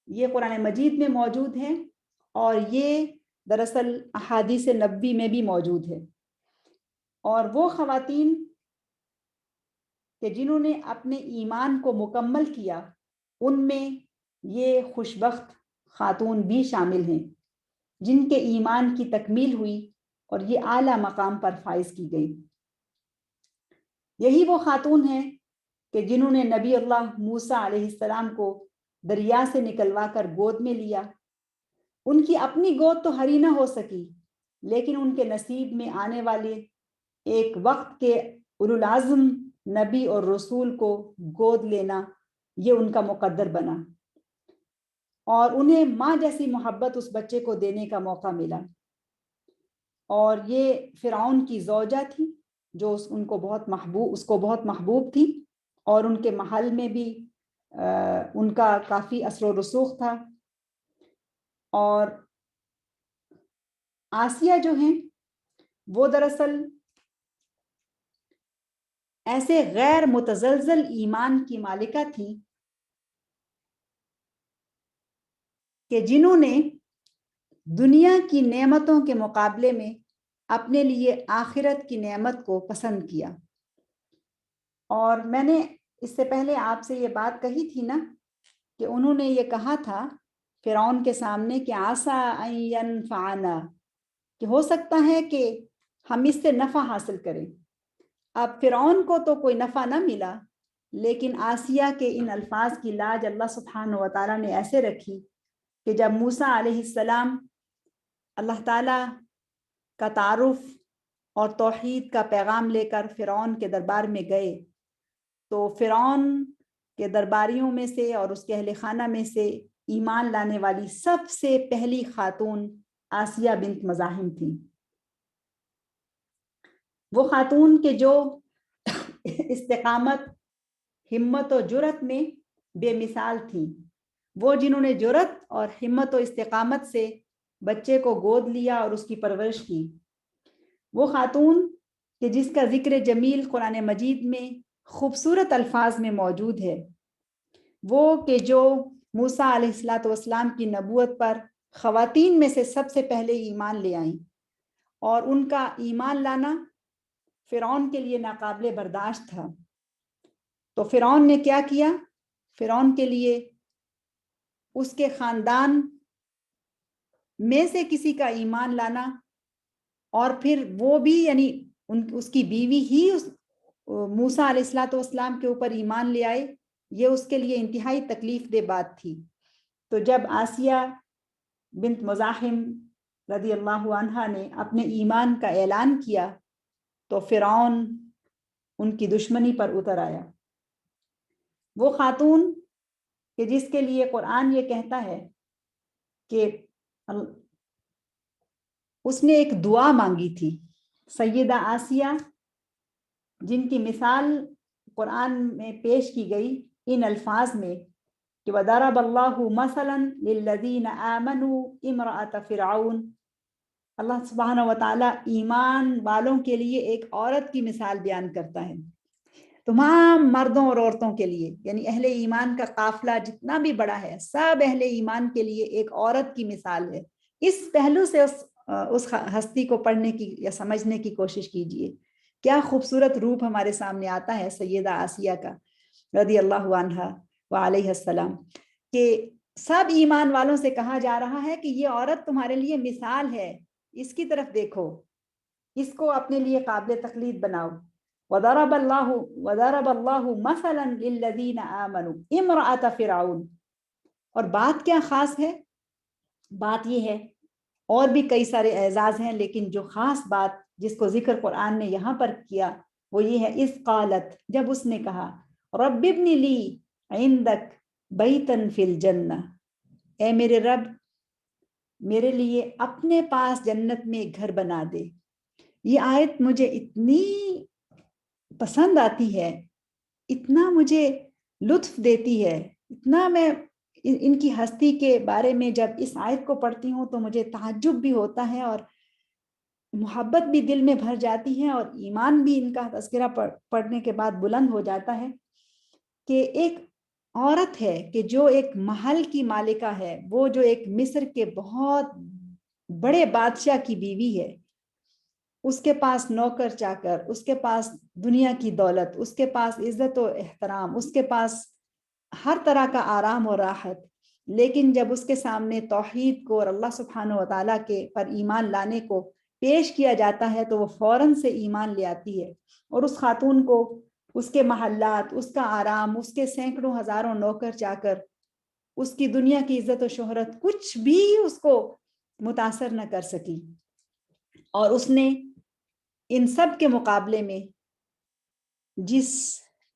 Speaker 1: یہ قرآن مجید میں موجود ہے، اور یہ دراصل احادیث نبوی میں بھی موجود ہے۔ اور وہ خواتین کہ جنہوں نے اپنے ایمان کو مکمل کیا، ان میں یہ خوشبخت خاتون بھی شامل ہیں جن کے ایمان کی تکمیل ہوئی اور یہ اعلیٰ مقام پر فائز کی گئی۔ یہی وہ خاتون ہیں کہ جنہوں نے نبی اللہ موسیٰ علیہ السلام کو دریا سے نکلوا کر گود میں لیا۔ ان کی اپنی گود تو ہری نہ ہو سکی، لیکن ان کے نصیب میں آنے والے ایک وقت کے اولوالعزم نبی اور رسول کو گود لینا یہ ان کا مقدر بنا، اور انہیں ماں جیسی محبت اس بچے کو دینے کا موقع ملا۔ اور یہ فرعون کی زوجہ تھی جو اس کو بہت محبوب تھی، اور ان کے محل میں بھی ان کا کافی اثر و رسوخ تھا۔ اور آسیہ جو ہیں وہ دراصل ایسے غیر متزلزل ایمان کی مالکہ تھی کہ جنہوں نے دنیا کی نعمتوں کے مقابلے میں اپنے لیے آخرت کی نعمت کو پسند کیا۔ اور میں نے اس سے پہلے آپ سے یہ بات کہی تھی نا کہ انہوں نے یہ کہا تھا فرعون کے سامنے کہ عسیٰ ان ینفعنا، کہ ہو سکتا ہے کہ ہم اس سے نفع حاصل کریں۔ اب فرعون کو تو کوئی نفع نہ ملا، لیکن آسیہ کے ان الفاظ کی لاج اللہ سبحانہ و تعالیٰ نے ایسے رکھی کہ جب موسیٰ علیہ السلام اللہ تعالیٰ کا تعارف اور توحید کا پیغام لے کر فرعون کے دربار میں گئے، تو فرعون کے درباریوں میں سے اور اس کے اہل خانہ میں سے ایمان لانے والی سب سے پہلی خاتون آسیہ بنت مزاحم تھی۔ وہ خاتون کے جو استقامت، ہمت و جرت میں بے مثال تھیں، وہ جنہوں نے جرت اور ہمت و استقامت سے بچے کو گود لیا اور اس کی پرورش کی۔ وہ خاتون کہ جس کا ذکر جمیل قرآن مجید میں خوبصورت الفاظ میں موجود ہے، وہ کہ جو موسیٰ علیہ السلام کی نبوت پر خواتین میں سے سب سے پہلے ایمان لے آئیں، اور ان کا ایمان لانا فرعون کے لیے ناقابل برداشت تھا۔ تو فرعون نے کیا کیا؟ فرعون کے لیے اس کے خاندان میں سے کسی کا ایمان لانا، اور پھر وہ بھی یعنی اس کی بیوی ہی موسیٰ علیہ السلام کے اوپر ایمان لے آئے، یہ اس کے لیے انتہائی تکلیف دہ بات تھی۔ تو جب آسیہ بنت مزاحم رضی اللہ عنہا نے اپنے ایمان کا اعلان کیا تو فرعون ان کی دشمنی پر اتر آیا۔ وہ خاتون کہ جس کے لیے قرآن یہ کہتا ہے کہ اس نے ایک دعا مانگی تھی، سیدہ آسیہ جن کی مثال قرآن میں پیش کی گئی ان الفاظ میں کہ وَضَرَبَ اللَّهُ مَثَلًا لِلَّذِينَ آمَنُوا امْرَأَةَ فِرْعَوْنَ، اللہ سبحانہ و تعالیٰ ایمان والوں کے لیے ایک عورت کی مثال بیان کرتا ہے، تمام مردوں اور عورتوں کے لیے، یعنی اہل ایمان کا قافلہ جتنا بھی بڑا ہے سب اہل ایمان کے لیے ایک عورت کی مثال ہے۔ اس پہلو سے اس ہستی کو پڑھنے کی یا سمجھنے کی کوشش کیجئے، کیا خوبصورت روپ ہمارے سامنے آتا ہے سیدہ آسیہ کا رضی اللہ عنہا وعلیہ السلام، کہ سب ایمان والوں سے کہا جا رہا ہے کہ یہ عورت تمہارے لیے مثال ہے، اس کی طرف دیکھو، اس کو اپنے لیے قابل تقلید بناؤ۔ وَضَرَبَ اللَّهُ مَثَلًا لِلَّذِينَ آمَنُوا امْرَأَةَ فِرْعَوْنَ، اور بات کیا خاص ہے؟ بات یہ ہے، اور بھی کئی سارے اعزاز ہیں، لیکن جو خاص بات جس کو ذکر قرآن نے یہاں پر کیا وہ یہ ہے، اِذْ قالت، جب اس نے کہا، رب ابن لی عندک بیتن فی الجنہ، اے میرے رب میرے لیے اپنے پاس جنت میں ایک گھر بنا دے۔ یہ آیت مجھے اتنی پسند آتی ہے، اتنا مجھے لطف دیتی ہے، اتنا میں ان کی ہستی کے بارے میں جب اس آیت کو پڑھتی ہوں تو مجھے تعجب بھی ہوتا ہے اور محبت بھی دل میں بھر جاتی ہے، اور ایمان بھی ان کا تذکرہ پڑھنے کے بعد بلند ہو جاتا ہے کہ ایک عورت ہے کہ جو ایک محل کی مالکہ ہے، وہ جو ایک مصر کے بہت بڑے بادشاہ کی بیوی ہے، اس کے پاس نوکر چاکر، اس کے پاس دنیا کی دولت، اس کے پاس عزت و احترام، اس کے پاس ہر طرح کا آرام و راحت، لیکن جب اس کے سامنے توحید کو اور اللہ سبحانہ و تعالیٰ کے پر ایمان لانے کو پیش کیا جاتا ہے تو وہ فوراً سے ایمان لے آتی ہے، اور اس خاتون کو اس کے محلات، اس کا آرام، اس کے سینکڑوں ہزاروں نوکر چاکر، اس کی دنیا کی عزت و شہرت کچھ بھی اس کو متاثر نہ کر سکی، اور اس نے ان سب کے مقابلے میں جس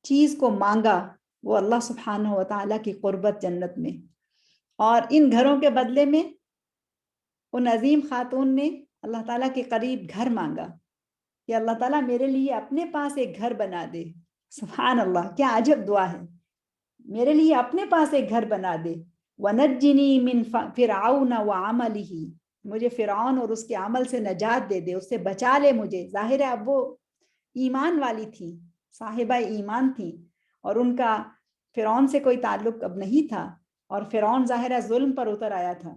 Speaker 1: چیز کو مانگا وہ اللہ سبحانہ و تعالیٰ کی قربت جنت میں، اور ان گھروں کے بدلے میں ان عظیم خاتون نے اللہ تعالیٰ کے قریب گھر مانگا کہ اللہ تعالیٰ میرے لیے اپنے پاس ایک گھر بنا دے۔ سبحان اللہ، کیا عجب دعا ہے، میرے لیے اپنے پاس ایک گھر بنا دے۔ وَنَجِّنِي مِن فِرْعَوْنَ وَعَمَلِهِ، مجھے فرعون اور اس کے عمل سے نجات دے دے، اس سے بچا لے مجھے۔ ظاہر ہے اب وہ ایمان والی تھی، صاحبہ ایمان تھی، اور ان کا فرعون سے کوئی تعلق اب نہیں تھا، اور فرعون ظاہر ہے ظلم پر اتر آیا تھا۔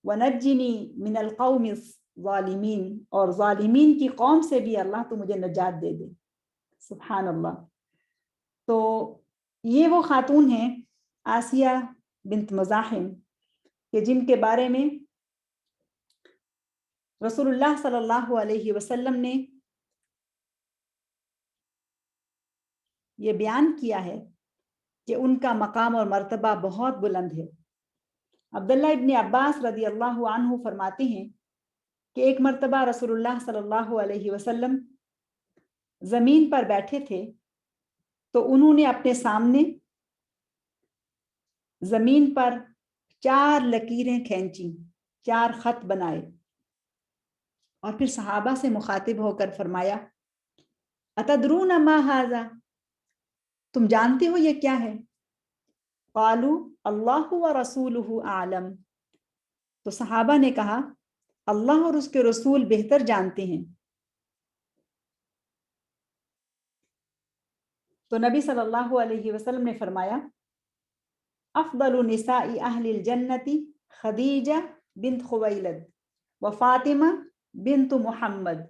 Speaker 1: وَنَجِّنِي مِنَ الْقَوْمِ الظَّالِمِينَ، اور ظالمین کی قوم سے بھی اللہ تو مجھے نجات دے دے۔ سبحان اللہ۔ تو یہ وہ خاتون ہیں آسیہ بنت مزاحم کہ جن کے بارے میں رسول اللہ صلی اللہ علیہ وسلم نے یہ بیان کیا ہے کہ ان کا مقام اور مرتبہ بہت بلند ہے۔ عبداللہ ابن عباس رضی اللہ عنہ فرماتے ہیں کہ ایک مرتبہ رسول اللہ صلی اللہ علیہ وسلم زمین پر بیٹھے تھے تو انہوں نے اپنے سامنے زمین پر 4 لکیریں کھینچی، 4 خط بنائے، اور پھر صحابہ سے مخاطب ہو کر فرمایا، اتدرون ما ھذا، تم جانتے ہو یہ کیا ہے؟ قالوا اللہ ورسولہ اعلم، تو صحابہ نے کہا اللہ اور اس کے رسول بہتر جانتے ہیں۔ تو نبی صلی اللہ علیہ وسلم نے فرمایا، افضل نساء اہل الجنت خدیجہ بنت خویلد وفاطمہ بنت محمد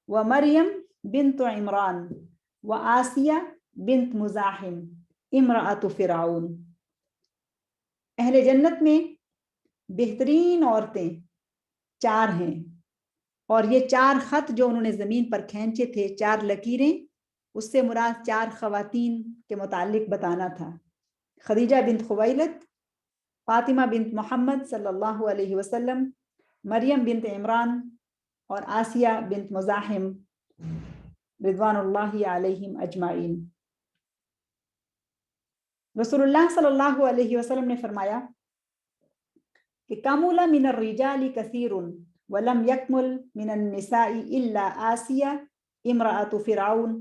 Speaker 1: ومریم بنت عمران وآسیہ بنت مزاحم امرأۃ فرعون، اہل جنت میں بہترین عورتیں 4 ہیں، اور یہ 4 خط جو انہوں نے زمین پر کھینچے تھے، 4 لکیریں، اس سے مراد 4 خواتین کے متعلق بتانا تھا، خدیجہ بنت خویلد، فاطمہ بنت محمد صلی اللہ علیہ وسلم، مریم بنت عمران، اور آسیہ بنت مزاحم رضوان اللہ علیہم اجمعین۔ رسول اللہ صلی اللہ علیہ وسلم نے فرمایا کہ کمل من الرجال کثیر ولم یکمل من النساء الا آسیہ امرأۃ فرعون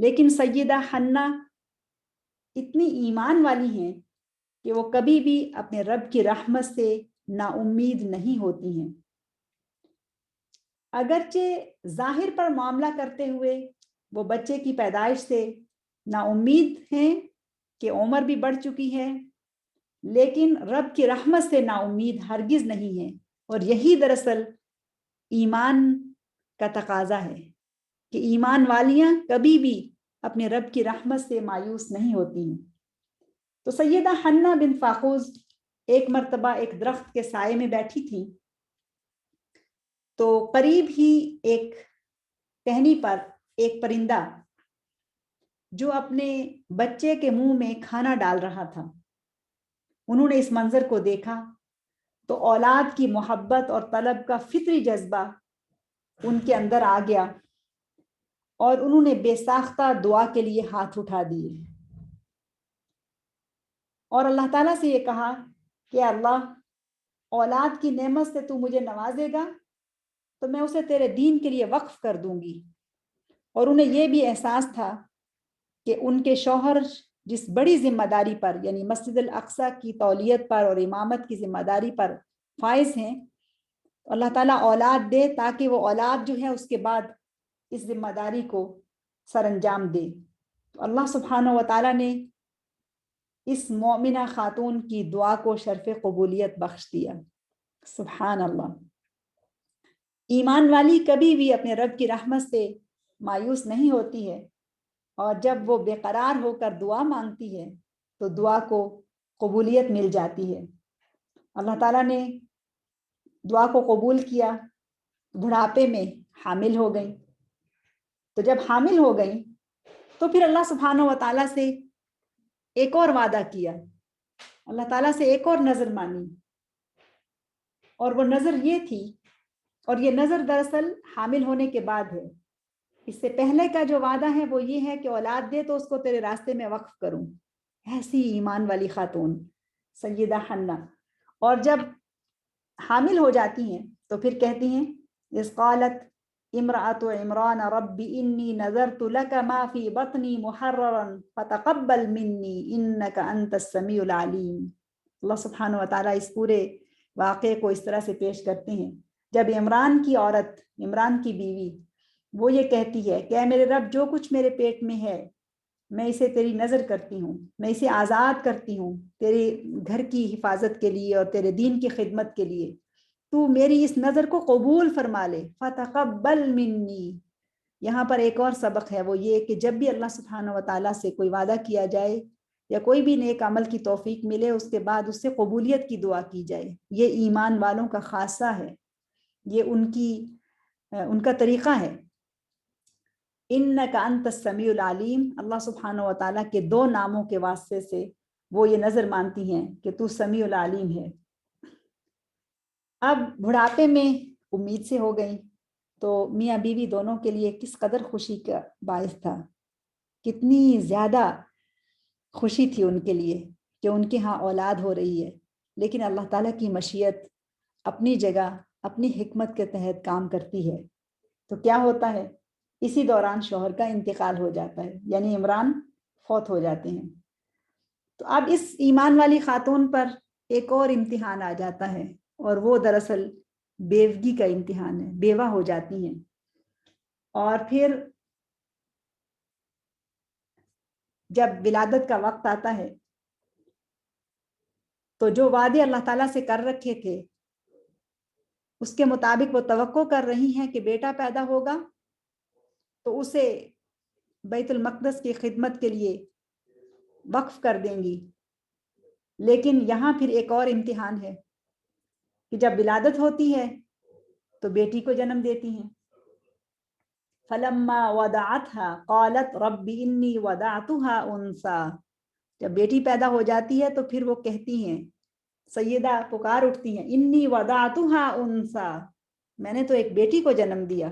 Speaker 1: لیکن سیدہ حنہ اتنی ایمان والی ہیں کہ وہ کبھی بھی اپنے رب کی رحمت سے نا امید نہیں ہوتی ہیں. اگرچہ ظاہر پر معاملہ کرتے ہوئے وہ بچے کی پیدائش سے نا امید ہیں کہ عمر بھی بڑھ چکی ہے، لیکن رب کی رحمت سے نا امید ہرگز نہیں ہے. اور یہی دراصل ایمان کا تقاضا ہے کہ ایمان والیاں کبھی بھی اپنے رب کی رحمت سے مایوس نہیں ہوتی ہیں. تو سیدہ حنہ بنت فاخوذ ایک مرتبہ ایک درخت کے سائے میں بیٹھی تھی، تو قریب ہی ایک ٹہنی پر ایک پرندہ جو اپنے بچے کے منہ میں کھانا ڈال رہا تھا، انہوں نے اس منظر کو دیکھا تو اولاد کی محبت اور طلب کا فطری جذبہ ان کے اندر آ گیا اور انہوں نے بے ساختہ دعا کے لیے ہاتھ اٹھا دیے اور اللہ تعالیٰ سے یہ کہا کہ اللہ، اولاد کی نعمت سے تو مجھے نوازے گا تو میں اسے تیرے دین کے لیے وقف کر دوں گی. اور انہیں یہ بھی احساس تھا کہ ان کے شوہر جس بڑی ذمہ داری پر، یعنی مسجد الاقصی کی تولیت پر اور امامت کی ذمہ داری پر فائز ہیں، اللہ تعالیٰ اولاد دے تاکہ وہ اولاد جو ہے اس کے بعد اس ذمہ داری کو سر انجام دے. تو اللہ سبحانہ و تعالیٰ نے اس مومنہ خاتون کی دعا کو شرف قبولیت بخش دیا. سبحان اللہ. ایمان والی کبھی بھی اپنے رب کی رحمت سے مایوس نہیں ہوتی ہے، اور جب وہ بے قرار ہو کر دعا مانگتی ہے تو دعا کو قبولیت مل جاتی ہے. اللہ تعالیٰ نے دعا کو قبول کیا، بڑھاپے میں حامل ہو گئیں. تو جب حامل ہو گئیں تو پھر اللہ سبحانہ و تعالیٰ سے ایک اور وعدہ کیا، اللہ تعالیٰ سے ایک اور نظر مانی، اور وہ نظر یہ تھی، اور یہ نظر دراصل حامل ہونے کے بعد ہے. اس سے پہلے کا جو وعدہ ہے وہ یہ ہے کہ اولاد دے تو اس کو تیرے راستے میں وقف کروں. ایسی ایمان والی خاتون سیدہ حنہ. اور جب حامل ہو جاتی ہیں تو پھر کہتی ہیں، اذ قالت امرأۃ عمران رب انی نذرت لک ما فی بطنی محررا فتقبل منی انک انت السمیع العلیم. اللہ سبحانہ و تعالیٰ اس پورے واقعے کو اس طرح سے پیش کرتے ہیں. جب عمران کی عورت، عمران کی بیوی، وہ یہ کہتی ہے کہ اے میرے رب، جو کچھ میرے پیٹ میں ہے میں اسے تیری نظر کرتی ہوں، میں اسے آزاد کرتی ہوں تیرے گھر کی حفاظت کے لیے اور تیرے دین کی خدمت کے لیے، تو میری اس نظر کو قبول فرما لے. فتقبل منی. یہاں پر ایک اور سبق ہے، وہ یہ کہ جب بھی اللہ سبحانہ و تعالیٰ سے کوئی وعدہ کیا جائے یا کوئی بھی نیک عمل کی توفیق ملے، اس کے بعد اس سے قبولیت کی دعا کی جائے. یہ ایمان والوں کا خاصہ ہے، یہ ان کا طریقہ ہے. انک انت السمیع العلیم. اللہ سبحانہ و تعالیٰ کے دو ناموں کے واسطے سے وہ یہ نظر مانتی ہیں کہ تو سمیع العلیم ہے. اب بڑھاپے میں امید سے ہو گئی تو میاں بیوی دونوں کے لیے کس قدر خوشی کا باعث تھا، کتنی زیادہ خوشی تھی ان کے لیے کہ ان کے ہاں اولاد ہو رہی ہے. لیکن اللہ تعالیٰ کی مشیت اپنی جگہ اپنی حکمت کے تحت کام کرتی ہے. تو کیا ہوتا ہے، اسی دوران شوہر کا انتقال ہو جاتا ہے، یعنی عمران فوت ہو جاتے ہیں. تو اب اس ایمان والی خاتون پر ایک اور امتحان آ جاتا ہے، اور وہ دراصل بیوگی کا امتحان ہے. بیوہ ہو جاتی ہیں، اور پھر جب ولادت کا وقت آتا ہے تو جو وعدے اللہ تعالیٰ سے کر رکھے تھے اس کے مطابق وہ توقع کر رہی ہیں کہ بیٹا پیدا ہوگا تو اسے بیت المقدس کی خدمت کے لیے وقف کر دیں گی. لیکن یہاں پھر ایک اور امتحان ہے کہ جب ولادت ہوتی ہے تو بیٹی کو جنم دیتی ہیں. فلما وضعتها قالت رب انی وضعتها انثى. جب بیٹی پیدا ہو جاتی ہے تو پھر وہ کہتی ہیں، سیدہ پکار اٹھتی ہیں، انی وضعتها انثى، میں نے تو ایک بیٹی کو جنم دیا.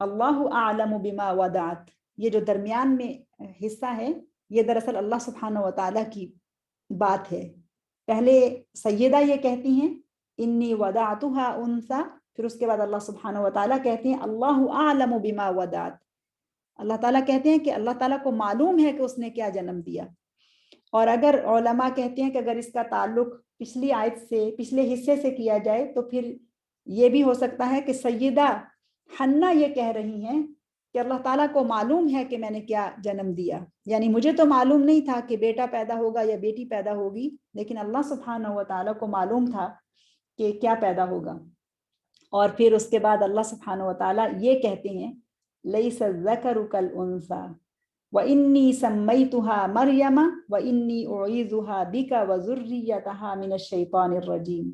Speaker 1: اللہ اعلم بما وضعت. یہ جو درمیان میں حصہ ہے یہ دراصل اللہ سبحانہ و تعالیٰ کی بات ہے. پہلے سیدہ یہ کہتی ہیں انی وضعتها انثى، پھر اس کے بعد اللہ سبحانہ و تعالیٰ کہتے ہیں اللہ اعلم بما وضعت. اللہ تعالیٰ کہتے ہیں کہ اللہ تعالیٰ کو معلوم ہے کہ اس نے کیا جنم دیا. اور اگر علماء کہتے ہیں کہ اگر اس کا تعلق پچھلی آیت سے پچھلے حصے سے کیا جائے تو پھر یہ بھی ہو سکتا ہے کہ سیدہ حنہ یہ کہہ رہی ہیں کہ اللہ تعالیٰ کو معلوم ہے کہ میں نے کیا جنم دیا، یعنی مجھے تو معلوم نہیں تھا کہ بیٹا پیدا ہوگا یا بیٹی پیدا ہوگی، لیکن اللہ سبحانہ و تعالیٰ کو معلوم تھا کہ کیا پیدا ہوگا. اور پھر اس کے بعد اللہ سبحانہ و تعالیٰ یہ کہتے ہیں لیس الذکر کالانثی وانی سمیتها مریم وانی اعیذها بک وذریتها من الشیطان الرجیم.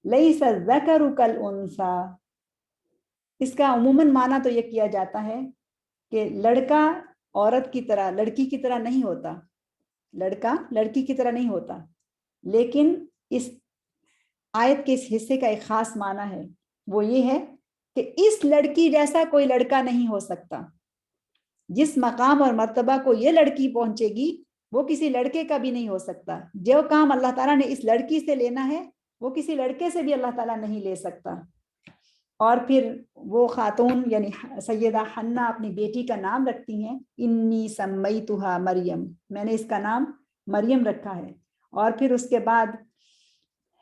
Speaker 1: لیس الذکر کالانثی، اس کا عموماً معنی تو یہ کیا جاتا ہے کہ لڑکا عورت کی طرح، لڑکی کی طرح نہیں ہوتا، لڑکا لڑکی کی طرح نہیں ہوتا، لیکن اس آیت کے اس حصے کا ایک خاص معنی ہے، وہ یہ ہے کہ اس لڑکی جیسا کوئی لڑکا نہیں ہو سکتا. جس مقام اور مرتبہ کو یہ لڑکی پہنچے گی وہ کسی لڑکے کا بھی نہیں ہو سکتا. جو کام اللہ تعالیٰ نے اس لڑکی سے لینا ہے وہ کسی لڑکے سے بھی اللہ تعالیٰ نہیں لے سکتا. اور پھر وہ خاتون یعنی سیدہ حنہ اپنی بیٹی کا نام رکھتی ہیں انی سمیتها مریم، میں نے اس کا نام مریم رکھا ہے. اور پھر اس کے بعد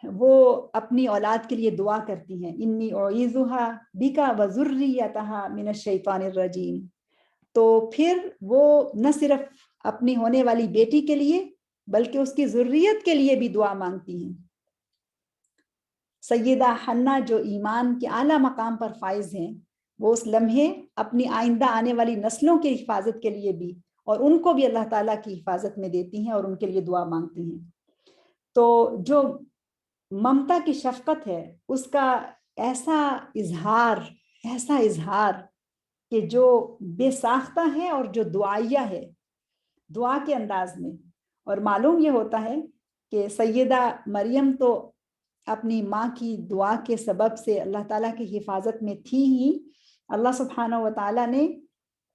Speaker 1: وہ اپنی اولاد کے لیے دعا کرتی ہیں انی اعیذها بک وذریتها من الشیطان الرجیم. تو پھر وہ نہ صرف اپنی ہونے والی بیٹی کے لیے بلکہ اس کی ذریت کے لیے بھی دعا مانگتی ہیں. سیدہ حنہ جو ایمان کے اعلیٰ مقام پر فائز ہیں، وہ اس لمحے اپنی آئندہ آنے والی نسلوں کی حفاظت کے لیے بھی اور ان کو بھی اللہ تعالیٰ کی حفاظت میں دیتی ہیں اور ان کے لیے دعا مانگتی ہیں. تو جو ممتا کی شفقت ہے اس کا ایسا اظہار کہ جو بے ساختہ ہے اور جو دعائیہ ہے، دعا کے انداز میں. اور معلوم یہ ہوتا ہے کہ سیدہ مریم تو اپنی ماں کی دعا کے سبب سے اللہ تعالیٰ کی حفاظت میں تھی ہی. اللہ سبحانہ و تعالیٰ نے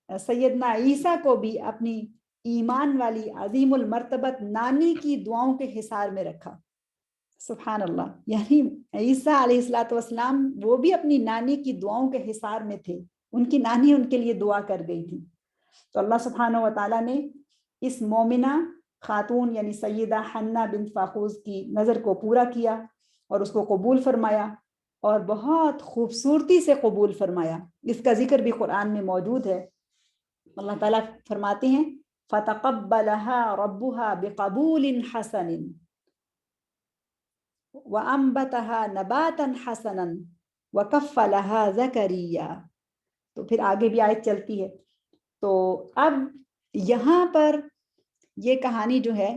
Speaker 1: سیدنا عیسیٰ کو بھی اپنی ایمان والی عظیم المرتبت نانی کی دعاؤں کے حصار میں رکھا. سبحان اللہ، یعنی عیسیٰ علیہ الصلوۃ والسلام وہ بھی اپنی نانی کی دعاؤں کے حصار میں تھے، ان کی نانی ان کے لیے دعا کر گئی تھی. تو اللہ سبحانہ و تعالیٰ نے اس مومنہ خاتون یعنی سیدہ حنہ بنت فاخوذ کی نظر کو پورا کیا اور اس کو قبول فرمایا، اور بہت خوبصورتی سے قبول فرمایا. اس کا ذکر بھی قرآن میں موجود ہے. اللہ تعالیٰ فرماتے ہیں فَتَقَبَّلَهَا رَبُّهَا بِقَبُولٍ حَسَنٍ وَأَنبَتَهَا نَبَاتًا حَسَنًا وَكَفَّلَهَا زَكَرِيَّا. تو پھر آگے بھی آیت چلتی ہے. تو اب یہاں پر یہ کہانی جو ہے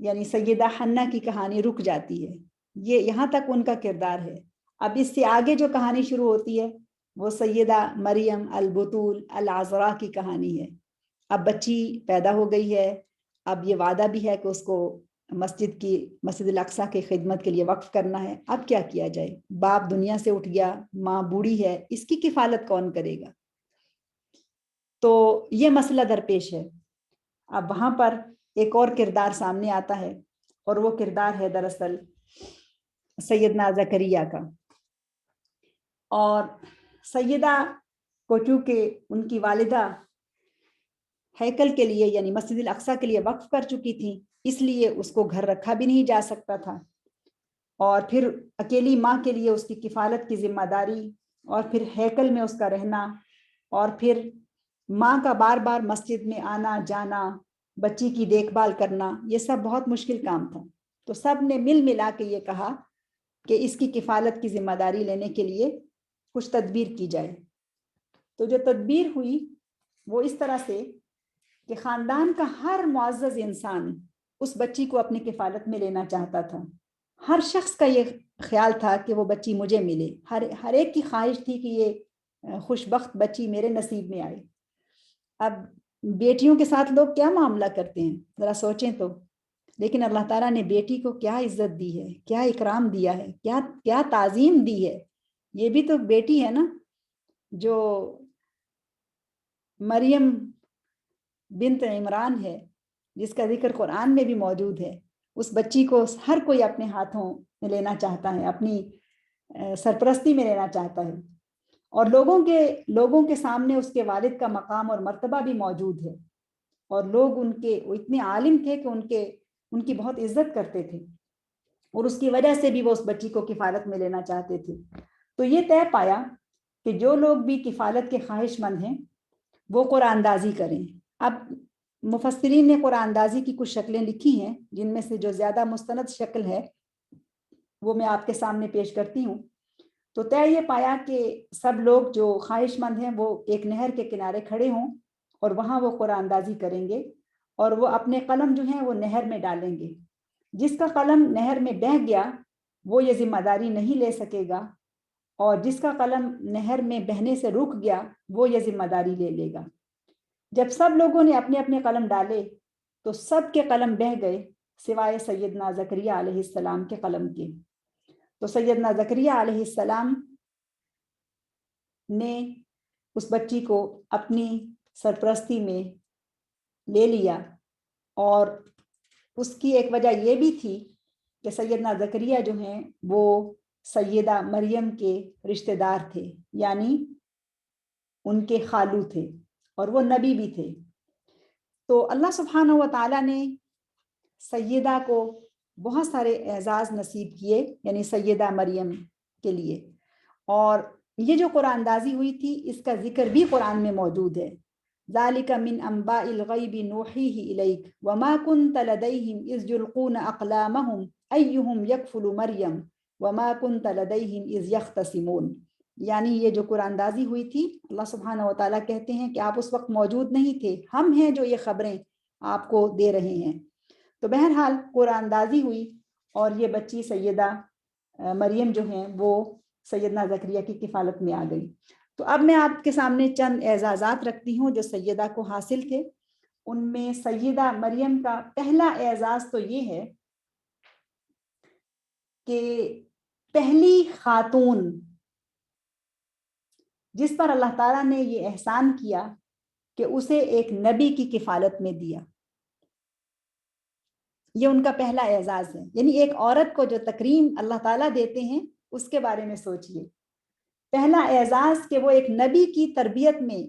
Speaker 1: یعنی سیدہ حنہ کی کہانی رک جاتی ہے. یہ یہاں تک ان کا کردار ہے. اب اس سے آگے جو کہانی شروع ہوتی ہے وہ سیدہ مریم البتول العذراء کی کہانی ہے. اب بچی پیدا ہو گئی ہے، اب یہ وعدہ بھی ہے کہ اس کو مسجد الاقصیٰ کی خدمت کے لیے وقف کرنا ہے. اب کیا کیا جائے؟ باپ دنیا سے اٹھ گیا، ماں بوڑھی ہے، اس کی کفالت کون کرے گا؟ تو یہ مسئلہ درپیش ہے. اب وہاں پر ایک اور کردار سامنے آتا ہے اور وہ کردار ہے دراصل سیدنا زکریا کا. اور سیدہ کو چونکہ ان کی والدہ ہیکل کے لیے یعنی مسجد الاقصیٰ کے لیے وقف کر چکی تھی، اس لیے اس کو گھر رکھا بھی نہیں جا سکتا تھا. اور پھر اکیلی ماں کے لیے اس کی کفالت کی ذمہ داری، اور پھر ہیکل میں اس کا رہنا، اور پھر ماں کا بار بار مسجد میں آنا جانا، بچی کی دیکھ بھال کرنا، یہ سب بہت مشکل کام تھا. تو سب نے مل ملا کے یہ کہا کہ اس کی کفالت کی ذمہ داری لینے کے لیے کچھ تدبیر کی جائے. تو جو تدبیر ہوئی وہ اس طرح سے کہ خاندان کا ہر معزز انسان اس بچی کو اپنی کفالت میں لینا چاہتا تھا. ہر شخص کا یہ خیال تھا کہ وہ بچی مجھے ملے، ہر ایک کی خواہش تھی کہ یہ خوش بخت بچی میرے نصیب میں آئے. اب بیٹیوں کے ساتھ لوگ کیا معاملہ کرتے ہیں ذرا سوچیں تو. لیکن اللہ تعالیٰ نے بیٹی کو کیا عزت دی ہے، کیا اکرام دیا ہے، کیا تعظیم دی ہے. یہ بھی تو بیٹی ہے نا، جو مریم بنت عمران ہے جس کا ذکر قرآن میں بھی موجود ہے. اس بچی کو ہر کوئی اپنے ہاتھوں میں لینا چاہتا ہے، اپنی سرپرستی میں لینا چاہتا ہے. اور لوگوں کے سامنے اس کے والد کا مقام اور مرتبہ بھی موجود ہے، اور لوگ وہ اتنے عالم تھے کہ ان کی بہت عزت کرتے تھے، اور اس کی وجہ سے بھی وہ اس بچی کو کفالت میں لینا چاہتے تھے۔ تو یہ طے پایا کہ جو لوگ بھی کفالت کے خواہش مند ہیں وہ قرآن اندازی کریں۔ اب مفسرین نے قرآن اندازی کی کچھ شکلیں لکھی ہیں، جن میں سے جو زیادہ مستند شکل ہے وہ میں آپ کے سامنے پیش کرتی ہوں۔ تو طے یہ پایا کہ سب لوگ جو خواہش مند ہیں وہ ایک نہر کے کنارے کھڑے ہوں اور وہاں وہ قرآن اندازی کریں گے، اور وہ اپنے قلم جو ہیں وہ نہر میں ڈالیں گے۔ جس کا قلم نہر میں بہہ گیا وہ یہ ذمہ داری نہیں لے سکے گا، اور جس کا قلم نہر میں بہنے سے رک گیا وہ یہ ذمہ داری لے لے گا۔ جب سب لوگوں نے اپنے اپنے قلم ڈالے تو سب کے قلم بہہ گئے سوائے سیدنا زکریا علیہ السلام کے قلم کے۔ تو سیدنا زکریا علیہ السلام نے اس بچی کو اپنی سرپرستی میں لے لیا، اور اس کی ایک وجہ یہ بھی تھی کہ سیدنا زکریا جو ہیں وہ سیدہ مریم کے رشتہ دار تھے، یعنی ان کے خالو تھے، اور وہ نبی بھی تھے۔ تو اللہ سبحانہ و تعالیٰ نے سیدہ کو بہت سارے اعزاز نصیب کیے، یعنی سیدہ مریم کے لیے۔ اور یہ جو قرآن اندازی ہوئی تھی اس کا ذکر بھی قرآن میں موجود ہے۔ ذالک من انباء الغیب نوحیہ الیک وما کنت لدیہم اذ یلقون اقلامہم ایہم یکفل مریم وما کنت لدیہم اذ یختصمون۔ یعنی یہ جو قرآن اندازی ہوئی تھی، اللہ سبحانہ و تعالیٰ کہتے ہیں کہ آپ اس وقت موجود نہیں تھے، ہم ہیں جو یہ خبریں آپ کو دے رہے ہیں۔ تو بہرحال قرآن اندازی ہوئی اور یہ بچی سیدہ مریم جو ہیں وہ سیدنا زکریا کی کفالت میں آ گئی۔ تو اب میں آپ کے سامنے چند اعزازات رکھتی ہوں جو سیدہ کو حاصل تھے۔ ان میں سیدہ مریم کا پہلا اعزاز تو یہ ہے کہ پہلی خاتون جس پر اللہ تعالیٰ نے یہ احسان کیا کہ اسے ایک نبی کی کفالت میں دیا، یہ ان کا پہلا اعزاز ہے۔ یعنی ایک عورت کو جو تکریم اللہ تعالیٰ دیتے ہیں اس کے بارے میں سوچئے۔ پہلا اعزاز کہ وہ ایک نبی کی تربیت میں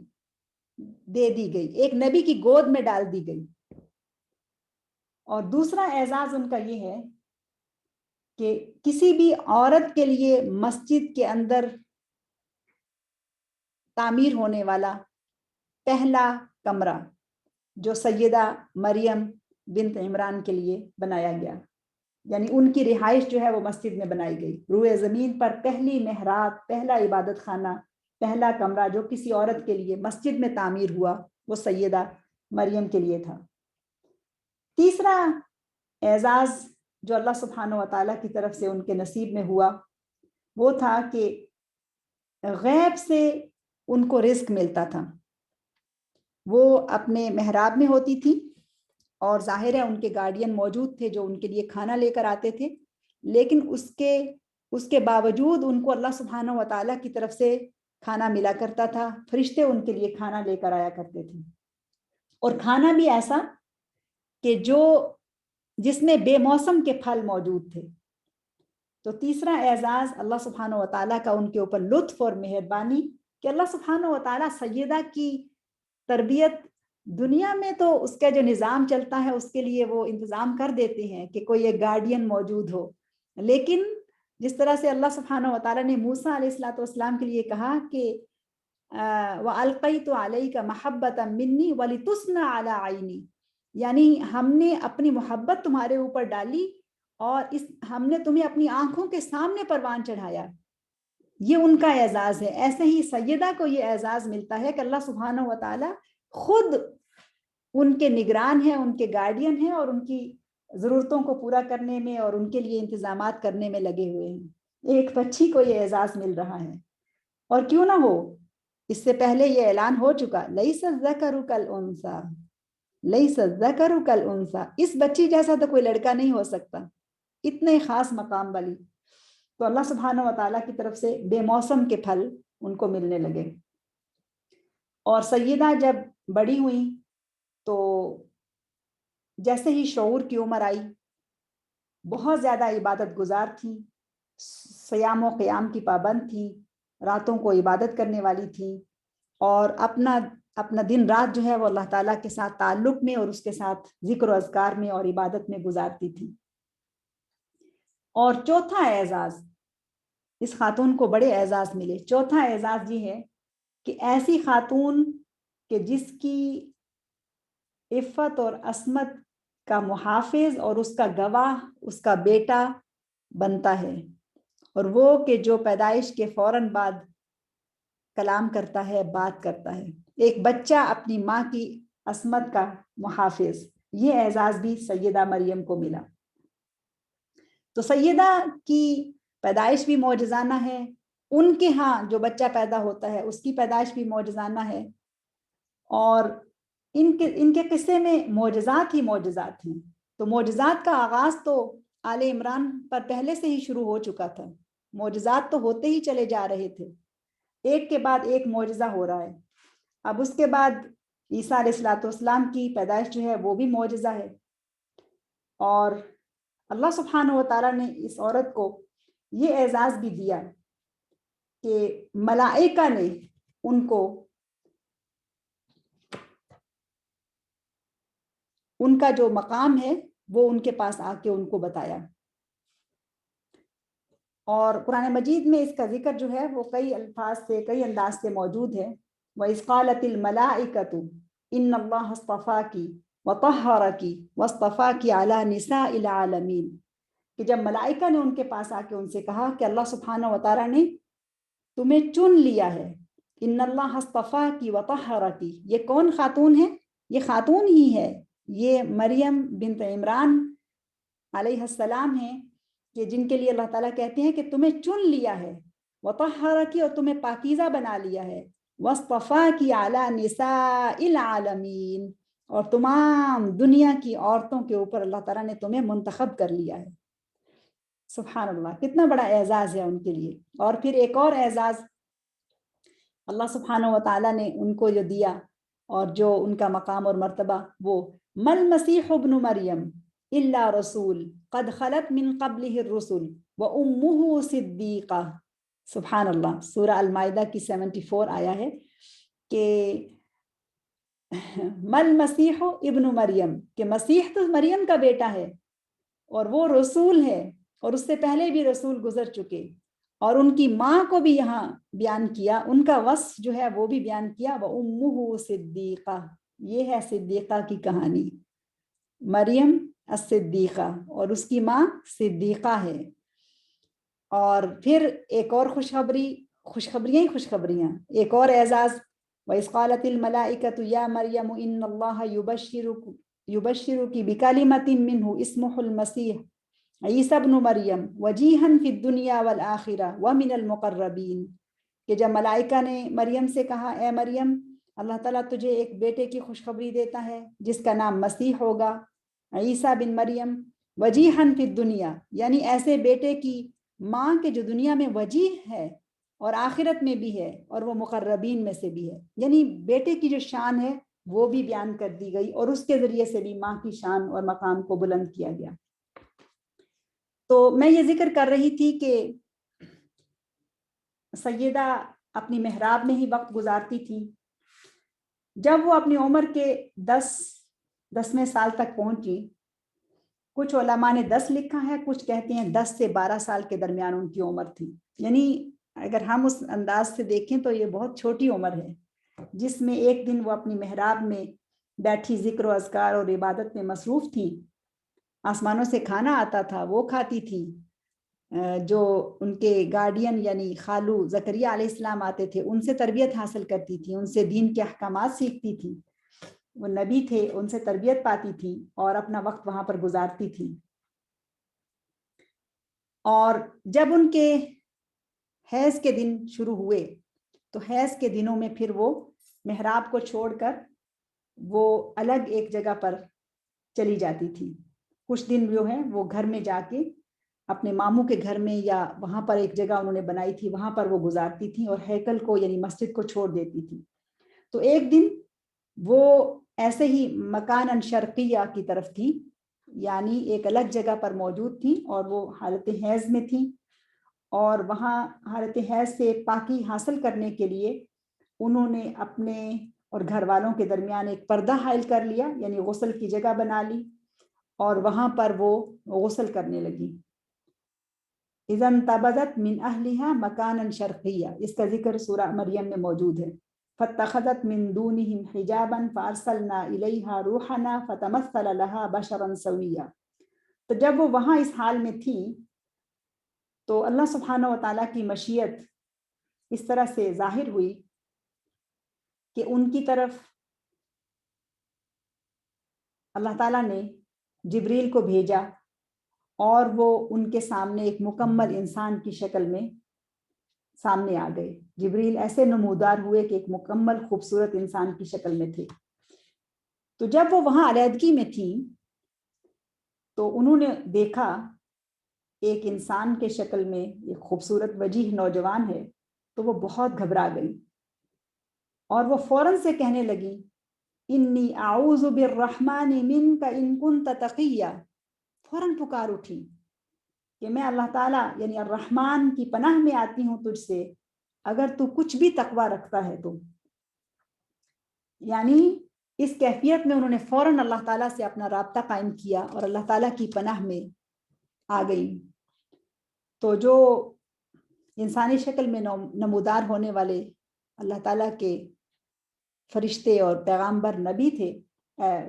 Speaker 1: دے دی گئی، ایک نبی کی گود میں ڈال دی گئی۔ اور دوسرا اعزاز ان کا یہ ہے کہ کسی بھی عورت کے لیے مسجد کے اندر تعمیر ہونے والا پہلا کمرہ جو سیدہ مریم بنت عمران کے لیے بنایا گیا، یعنی ان کی رہائش جو ہے وہ مسجد میں بنائی گئی۔ روئے زمین پر پہلی محراب، پہلا عبادت خانہ، پہلا کمرہ جو کسی عورت کے لیے مسجد میں تعمیر ہوا وہ سیدہ مریم کے لیے تھا۔ تیسرا اعزاز جو اللہ سبحانہ و تعالیٰ کی طرف سے ان کے نصیب میں ہوا وہ تھا کہ غیب سے ان کو رزق ملتا تھا۔ وہ اپنے محراب میں ہوتی تھی اور ظاہر ہے ان کے گارڈین موجود تھے جو ان کے لیے کھانا لے کر آتے تھے، لیکن اس کے باوجود ان کو اللہ سبحانہ و تعالیٰ کی طرف سے کھانا ملا کرتا تھا، فرشتے ان کے لیے کھانا لے کر آیا کرتے تھے، اور کھانا بھی ایسا کہ جس میں بے موسم کے پھل موجود تھے۔ تو تیسرا اعزاز اللہ سبحانہ و تعالیٰ کا ان کے اوپر لطف اور مہربانی کہ اللہ سبحانہ و تعالیٰ سیدہ کی تربیت دنیا میں تو اس کا جو نظام چلتا ہے اس کے لیے وہ انتظام کر دیتے ہیں کہ کوئی ایک گارڈین موجود ہو، لیکن جس طرح سے اللہ سبحانہ و تعالیٰ نے موسیٰ علیہ السلام کے لیے کہا کہ وَأَلْقَيْتُ عَلَيْكَ مَحَبَّةً مِّنِّي وَلِتُصْنَعَ عَلَىٰ عَيْنِي، یعنی ہم نے اپنی محبت تمہارے اوپر ڈالی اور ہم نے تمہیں اپنی آنکھوں کے سامنے پروان چڑھایا۔ یہ ان کا اعزاز ہے۔ ایسے ہی سیدہ کو یہ اعزاز ملتا ہے کہ اللہ سبحانہ و تعالیٰ خود ان کے نگران ہیں، ان کے گارڈین ہیں، اور ان کی ضرورتوں کو پورا کرنے میں اور ان کے لیے انتظامات کرنے میں لگے ہوئے ہیں۔ ایک بچی کو یہ اعزاز مل رہا ہے، اور کیوں نہ ہو، اس سے پہلے یہ اعلان ہو چکا لیس الذکر کالانثیٰ، لیس الذکر کالانثیٰ، اس بچی جیسا تو کوئی لڑکا نہیں ہو سکتا، اتنے خاص مقام والی۔ تو اللہ سبحانہ و تعالیٰ کی طرف سے بے موسم کے پھل ان کو ملنے لگے۔ اور سیدہ جب بڑی ہوئیں تو جیسے ہی شعور کی عمر آئی بہت زیادہ عبادت گزار تھیں، صیام و قیام کی پابند تھیں، راتوں کو عبادت کرنے والی تھیں اور اپنا دن رات جو ہے وہ اللہ تعالیٰ کے ساتھ تعلق میں اور اس کے ساتھ ذکر و اذکار میں اور عبادت میں گزارتی تھیں۔ اور چوتھا اعزاز، اس خاتون کو بڑے اعزاز ملے۔ چوتھا اعزاز یہ ہے کہ ایسی خاتون کہ جس کی عفت اور عصمت کا محافظ اور اس کا گواہ اس کا بیٹا بنتا ہے، اور وہ کہ جو پیدائش کے فوراً بعد کلام کرتا ہے، بات کرتا ہے، ایک بچہ اپنی ماں کی عصمت کا محافظ۔ یہ اعزاز بھی سیدہ مریم کو ملا۔ تو سیدہ کی پیدائش بھی معجزانہ ہے، ان کے ہاں جو بچہ پیدا ہوتا ہے اس کی پیدائش بھی معجزانہ ہے، اور ان کے قصے میں معجزات ہی معجزات ہیں۔ تو معجزات کا آغاز تو آل عمران پر پہلے سے ہی شروع ہو چکا تھا، معجزات تو ہوتے ہی چلے جا رہے تھے، ایک کے بعد ایک معجزہ ہو رہا ہے۔ اب اس کے بعد عیسیٰ علیہ السلام کی پیدائش جو ہے وہ بھی معجزہ ہے، اور اللہ سبحانہ و تعالیٰ نے اس عورت کو یہ اعزاز بھی دیا کہ ملائکہ نے ان کو ان کا جو مقام ہے وہ ان کے پاس آ کے ان کو بتایا۔ اور قرآن مجید میں اس کا ذکر جو ہے وہ کئی الفاظ سے، کئی انداز سے موجود ہے۔ وَإِذْ قَالَتِ الْمَلَائِكَةُ إِنَّ اللَّهَ اصْطَفَاكِ وَطَهَّرَكِ وَاصْطَفَاكِ عَلَى نِسَاءِ الْعَالَمِينَ، کہ جب ملائکہ نے ان کے پاس آ کے ان سے کہا کہ اللہ سبحانہ و تعالیٰ نے تمہیں چن لیا ہے، ان اللہ اصطفاکی وطہرکی، یہ کون خاتون ہے؟ یہ خاتون ہی ہے، یہ مریم بنت عمران علیہ السلام ہیں، کہ جن کے لیے اللہ تعالیٰ کہتے ہیں کہ تمہیں چن لیا ہے، وطہرکی، اور تمہیں پاکیزہ بنا لیا ہے، واصطفاکی علی نساء العالمین، اور تمام دنیا کی عورتوں کے اوپر اللہ تعالیٰ نے تمہیں منتخب کر لیا ہے۔ سبحان اللہ، کتنا بڑا اعزاز ہے ان کے لیے۔ اور پھر ایک اور اعزاز اللہ سبحانہ و تعالیٰ نے ان کو جو دیا اور جو ان کا مقام اور مرتبہ، وہ مل مسیح ابن مریم الا رسول قد خلت من قبلہ الرسل وامہ صدیقہ۔ سبحان اللہ، سورہ المائدہ کی 74 آیا ہے کہ مل مسیح ابن مریم، کہ مسیح تو مریم کا بیٹا ہے اور وہ رسول ہے، اور اس سے پہلے بھی رسول گزر چکے، اور ان کی ماں کو بھی یہاں بیان کیا، ان کا وصف جو ہے وہ بھی بیان کیا، وَأُمُّهُ صِدِّيقَةٌ، یہ ہے صدیقہ کی کہانی، مریم الصدیقہ، اور اس کی ماں صدیقہ ہے۔ اور پھر ایک اور خوشخبریاں، ایک اور اعزاز، وَإِذْ قَالَتِ الْمَلَائِكَةُ يَا مَرْيَمُ إِنَّ اللَّهَ يُبَشِّرُكِ بِكَلِمَةٍ مِّنْهُ اسْمُهُ الْمَسِيحُ عیسیٰ ابن مریم وجیہاً فی الدنیا والآخرہ ومن المقربین، کہ جب ملائکہ نے مریم سے کہا اے مریم، اللہ تعالیٰ تجھے ایک بیٹے کی خوشخبری دیتا ہے جس کا نام مسیح ہوگا، عیسیٰ بن مریم، وجیہاً فی الدنیا، یعنی ایسے بیٹے کی ماں کے جو دنیا میں وجیح ہے اور آخرت میں بھی ہے، اور وہ مقربین میں سے بھی ہے، یعنی بیٹے کی جو شان ہے وہ بھی بیان کر دی گئی، اور اس کے ذریعے سے بھی ماں کی شان اور مقام کو بلند کیا گیا۔ تو میں یہ ذکر کر رہی تھی کہ سیدہ اپنی محراب میں ہی وقت گزارتی تھی۔ جب وہ اپنی عمر کے 10ویں سال تک پہنچی، کچھ علماء نے 10 لکھا ہے، کچھ کہتے ہیں 10 سے 12 سال کے درمیان ان کی عمر تھی، یعنی اگر ہم اس انداز سے دیکھیں تو یہ بہت چھوٹی عمر ہے، جس میں ایک دن وہ اپنی محراب میں بیٹھی ذکر و اذکار اور عبادت میں مصروف تھی، آسمانوں سے کھانا آتا تھا وہ کھاتی تھی، جو ان کے گارڈین یعنی خالو زکریا علیہ السلام آتے تھے ان سے تربیت حاصل کرتی تھی، ان سے دین کے احکامات سیکھتی تھی، وہ نبی تھے ان سے تربیت پاتی تھی اور اپنا وقت وہاں پر گزارتی تھی۔ اور جب ان کے حیض کے دن شروع ہوئے تو حیض کے دنوں میں پھر وہ محراب کو چھوڑ کر وہ الگ ایک جگہ پر چلی جاتی تھی، کچھ دن جو ہے وہ گھر میں جا کے اپنے ماموں کے گھر میں یا وہاں پر ایک جگہ انہوں نے بنائی تھی وہاں پر وہ گزارتی تھی، اور ہیکل کو یعنی مسجد کو چھوڑ دیتی تھی۔ تو ایک دن وہ ایسے ہی مکان شرقیہ کی طرف تھی، یعنی ایک الگ جگہ پر موجود تھی، اور وہ حالت حیض میں تھی، اور وہاں حالت حیض سے پاکی حاصل کرنے کے لیے انہوں نے اپنے اور گھر والوں کے درمیان ایک پردہ حائل کر لیا، یعنی غسل کی جگہ بنا لی، اور وہاں پر وہ غسل کرنے لگی۔ اذا انتبذت من اہلها مکانا شرقیہ، اس کا ذکر سورہ مریم میں موجود ہے۔ فاتخذت من دونهم حجابا فارسلنا الیہا روحنا فتمثل لها بشرا سویا۔ تو جب وہ وہاں اس حال میں تھی تو اللہ سبحانہ و تعالیٰ کی مشیت اس طرح سے ظاہر ہوئی کہ ان کی طرف اللہ تعالیٰ نے جبریل کو بھیجا اور وہ ان کے سامنے ایک مکمل انسان کی شکل میں سامنے آ گئے۔ جبریل ایسے نمودار ہوئے کہ ایک مکمل خوبصورت انسان کی شکل میں تھے۔ تو جب وہ وہاں علیحدگی میں تھی تو انہوں نے دیکھا ایک انسان کے شکل میں ایک خوبصورت وجیح نوجوان ہے، تو وہ بہت گھبرا گئی اور وہ فوراً سے کہنے لگی انی اعوذ بالرحمن منک ان کنت تقیہ، فوراً پکار اٹھی کہ میں اللہ تعالیٰ یعنی الرحمن کی پناہ میں آتی ہوں تجھ سے اگر تو کچھ بھی تقوی رکھتا ہے تو۔ یعنی اس کیفیت میں انہوں نے فوراً اللہ تعالیٰ سے اپنا رابطہ قائم کیا اور اللہ تعالیٰ کی پناہ میں آ گئی۔ تو جو انسانی شکل میں نمودار ہونے والے اللہ تعالیٰ کے فرشتے اور پیغامبر نبی تھے،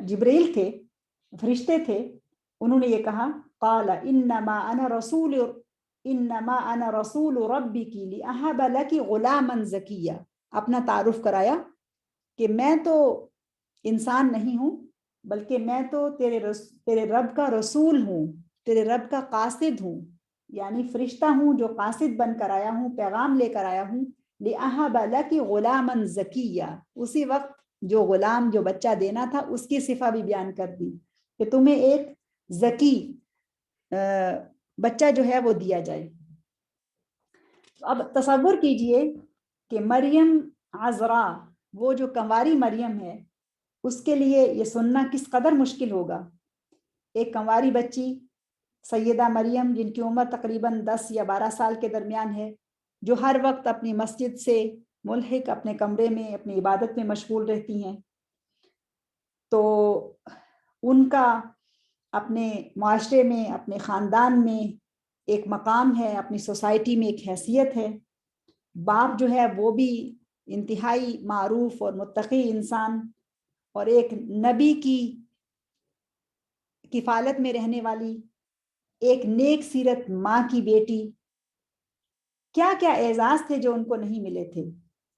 Speaker 1: جبریل تھے، فرشتے تھے، انہوں نے یہ کہا قال انما انا رسول ربک لاہب لک غلاما زکیا، اپنا تعارف کرایا کہ میں تو انسان نہیں ہوں بلکہ میں تو تیرے رب کا رسول ہوں، تیرے رب کا قاصد ہوں، یعنی فرشتہ ہوں جو قاصد بن کر آیا ہوں، پیغام لے کر آیا ہوں، لأہب لک غلاما زکیا، اسی وقت جو غلام جو بچہ دینا تھا اس کی صفہ بھی بیان کر دی کہ تمہیں ایک زکی بچہ جو ہے وہ دیا جائے۔ اب تصور کیجئے کہ مریم عذراء، وہ جو کنواری مریم ہے، اس کے لیے یہ سننا کس قدر مشکل ہوگا۔ ایک کنواری بچی سیدہ مریم جن کی عمر تقریباً 10 یا 12 سال کے درمیان ہے، جو ہر وقت اپنی مسجد سے ملحق اپنے کمرے میں اپنی عبادت میں مشغول رہتی ہیں، تو ان کا اپنے معاشرے میں اپنے خاندان میں ایک مقام ہے، اپنی سوسائٹی میں ایک حیثیت ہے۔ باپ جو ہے وہ بھی انتہائی معروف اور متقی انسان اور ایک نبی کی کفالت میں رہنے والی ایک نیک سیرت ماں کی بیٹی، کیا کیا اعزاز تھے جو ان کو نہیں ملے تھے۔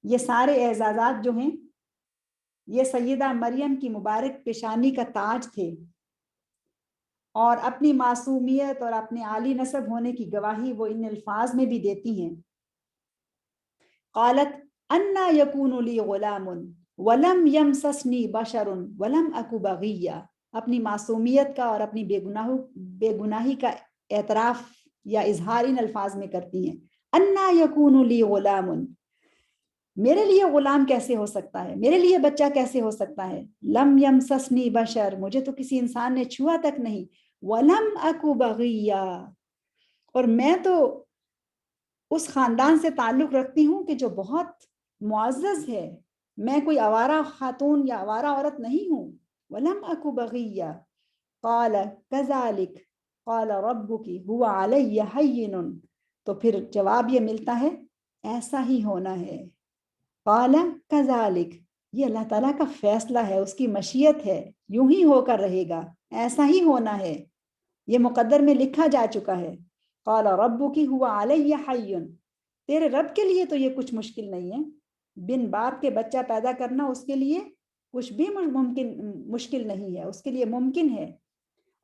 Speaker 1: یہ سارے اعزازات جو ہیں یہ سیدہ مریم کی مبارک پیشانی کا تاج تھے، اور اپنی معصومیت اور اپنے عالی نسب ہونے کی گواہی وہ ان الفاظ میں بھی دیتی ہیں۔ قالت انا یکون لی غلام ولم یمسسنی بشر ولم اک بغیہ، اپنی معصومیت کا اور اپنی بے گناہی کا اعتراف یا اظہار ان الفاظ میں کرتی ہیں۔ انا یکون لی غلام، میرے لیے غلام کیسے ہو سکتا ہے، میرے لیے بچہ کیسے ہو سکتا ہے۔ لم یمسسنی بشر، مجھے تو کسی انسان نے چھوا تک نہیں۔ ولم اکو بغیہ، اور میں تو اس خاندان سے تعلق رکھتی ہوں کہ جو بہت معزز ہے، میں کوئی آوارہ خاتون یا آوارہ عورت نہیں ہوں۔ ولم اکو بغیہ قال کذالک قال ربک هو علی ہین، تو پھر جواب یہ ملتا ہے ایسا ہی ہونا ہے۔ قال کذالک، یہ اللہ تعالیٰ کا فیصلہ ہے، اس کی مشیت ہے، یوں ہی ہو کر رہے گا، ایسا ہی ہونا ہے، یہ مقدر میں لکھا جا چکا ہے۔ قال ربک هو علی حین، تیرے رب کے لیے تو یہ کچھ مشکل نہیں ہے، بن باپ کے بچہ پیدا کرنا اس کے لیے کچھ بھی مشکل نہیں ہے، اس کے لیے ممکن ہے۔